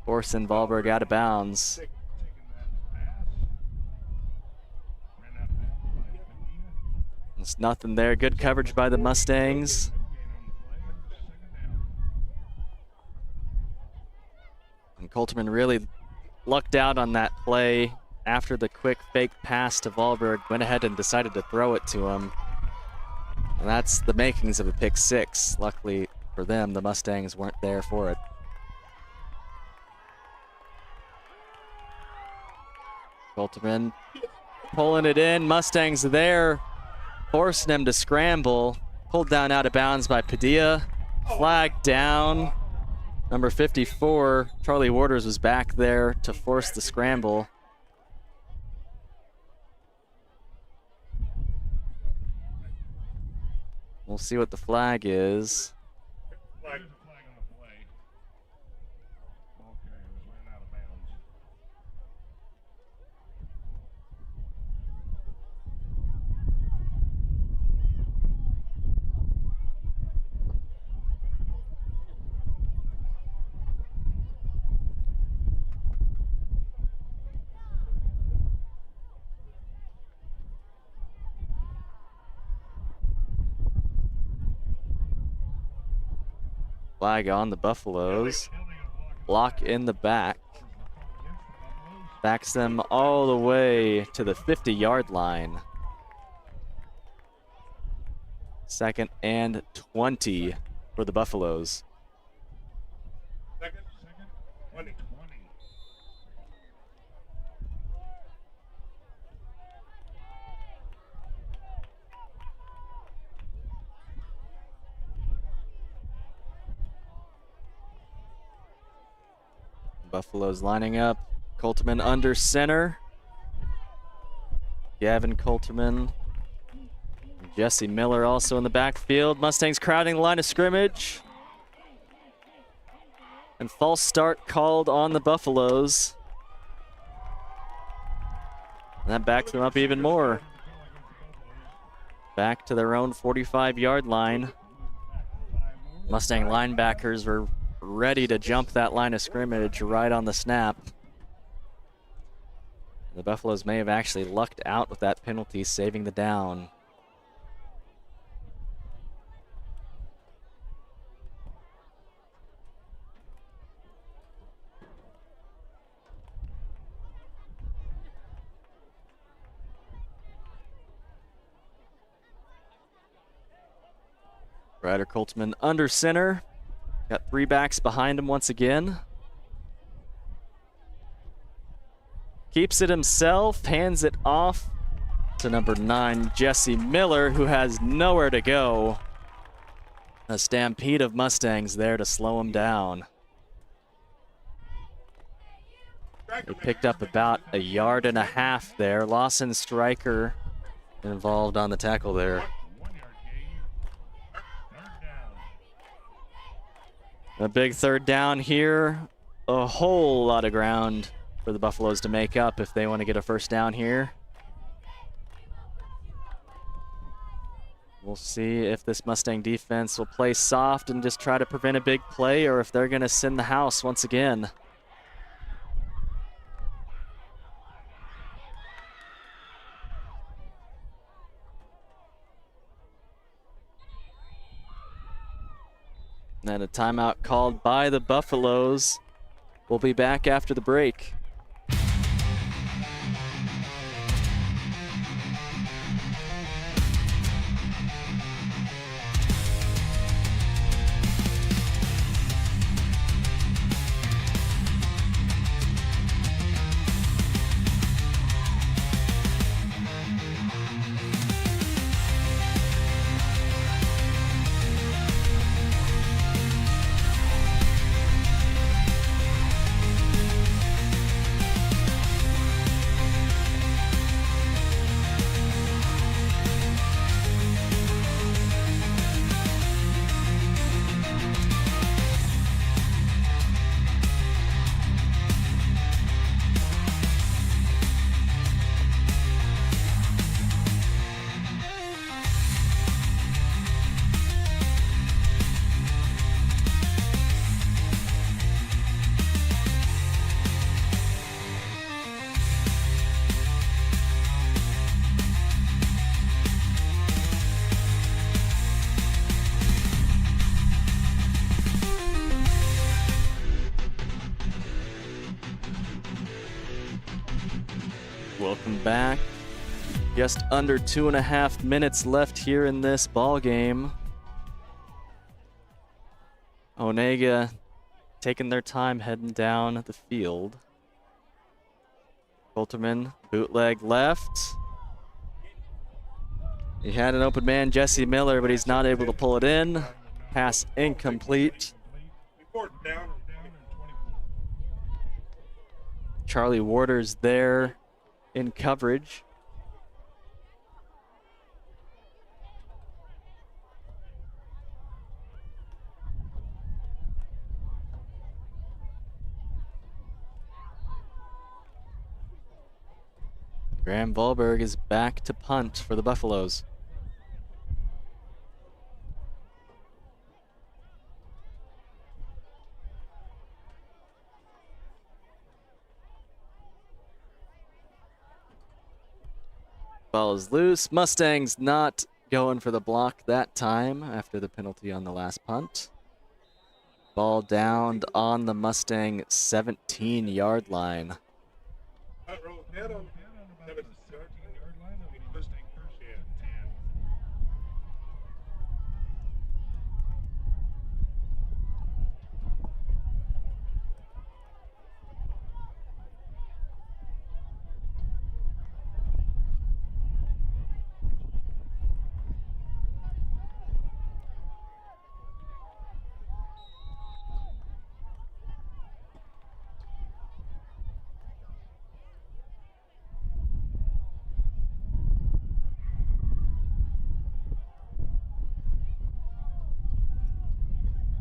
Forcing Wahlberg out of bounds. There's nothing there. Good coverage by the Mustangs. And Colterman really lucked out on that play. after the quick fake pass to Wahlberg, went ahead and decided to throw it to him. And that's the makings of a pick six. Luckily for them, the Mustangs weren't there for it. Colterman pulling it in. Mustangs there, forcing him to scramble. Pulled down out of bounds by Padilla. Flag down. Number 54, Charlie Waters, was back there to force the scramble. We'll see what the flag is. Flag on the Buffaloes. Block in the back. Backs them all the way to the 50-yard line. 2nd and 20 for the Buffaloes. Buffaloes lining up. Colterman under center. Gavin Colterman. Jesse Miller also in the backfield. Mustangs crowding the line of scrimmage. And false start called on the Buffaloes. And that backs them up even more. Back to their own 45-yard line. Mustang linebackers were ready to jump that line of scrimmage right on the snap. The Buffaloes may have actually lucked out with that penalty, saving the down. Ryder Coltman under center. Got 3 backs behind him once again. Keeps it himself, hands it off to number 9, Jesse Miller, who has nowhere to go. A stampede of Mustangs there to slow him down. They picked up about 1.5 yards there. Lawson Stryker involved on the tackle there. A big 3rd down here. A whole lot of ground for the Buffaloes to make up if they want to get a 1st down here. We'll see if this Mustang defense will play soft and just try to prevent a big play, or if they're going to send the house once again. And a timeout called by the Buffaloes. We'll be back after the break. Welcome back. Just under 2.5 minutes left here in this ball game. Onaga taking their time heading down the field. Coulterman, bootleg left. He had an open man, Jesse Miller, but he's not able to pull it in. Pass incomplete. Charlie Warder's there in coverage. Graham Volberg is back to punt for the Buffaloes. Ball is loose. Mustangs not going for the block that time after the penalty on the last punt. Ball downed on the Mustang 17-yard line.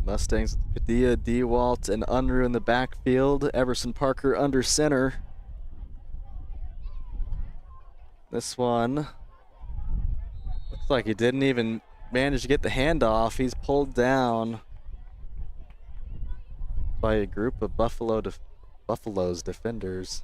Mustangs with Padilla, DeWalt, and Unruh in the backfield. Everson Parker under center. This one looks like he didn't even manage to get the handoff. He's pulled down by a group of Buffalo's defenders.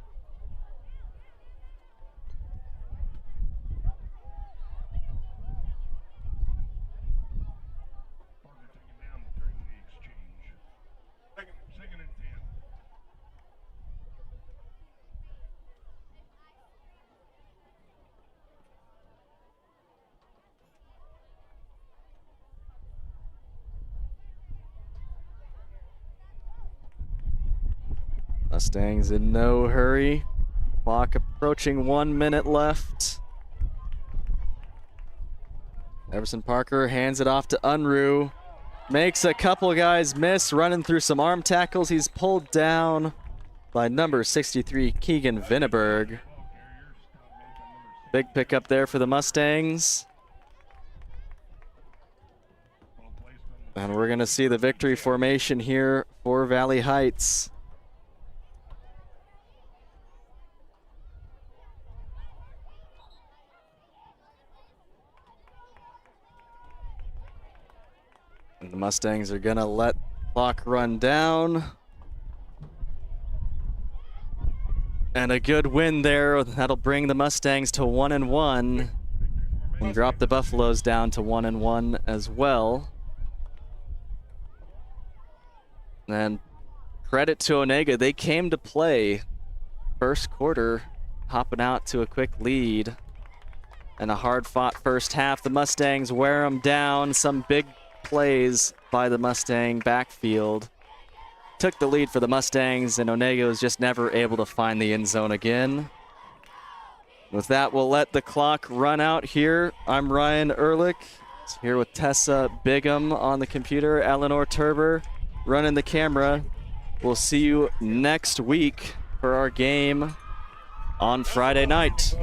Mustangs in no hurry. Clock approaching 1 minute left. Everson Parker hands it off to Unruh. Makes a couple guys miss, running through some arm tackles. He's pulled down by number 63, Keegan Vinneberg. Big pickup there for the Mustangs. And we're going to see the victory formation here for Valley Heights. And the Mustangs are going to let clock run down. And a good win there. That'll bring the Mustangs to 1-1 and drop the Buffaloes down to 1-1 as well. And credit to Onaga. They came to play first quarter, hopping out to a quick lead. And a hard-fought first half. The Mustangs wear them down. Some big plays by the Mustang backfield took the lead for the Mustangs, and Onaga was just never able to find the end zone again. With that, we'll let the clock run out here. I'm Ryan Ehrlich, here with Tessa Bigham on the computer, Eleanor Turber running the camera. We'll see you next week for our game on Friday night.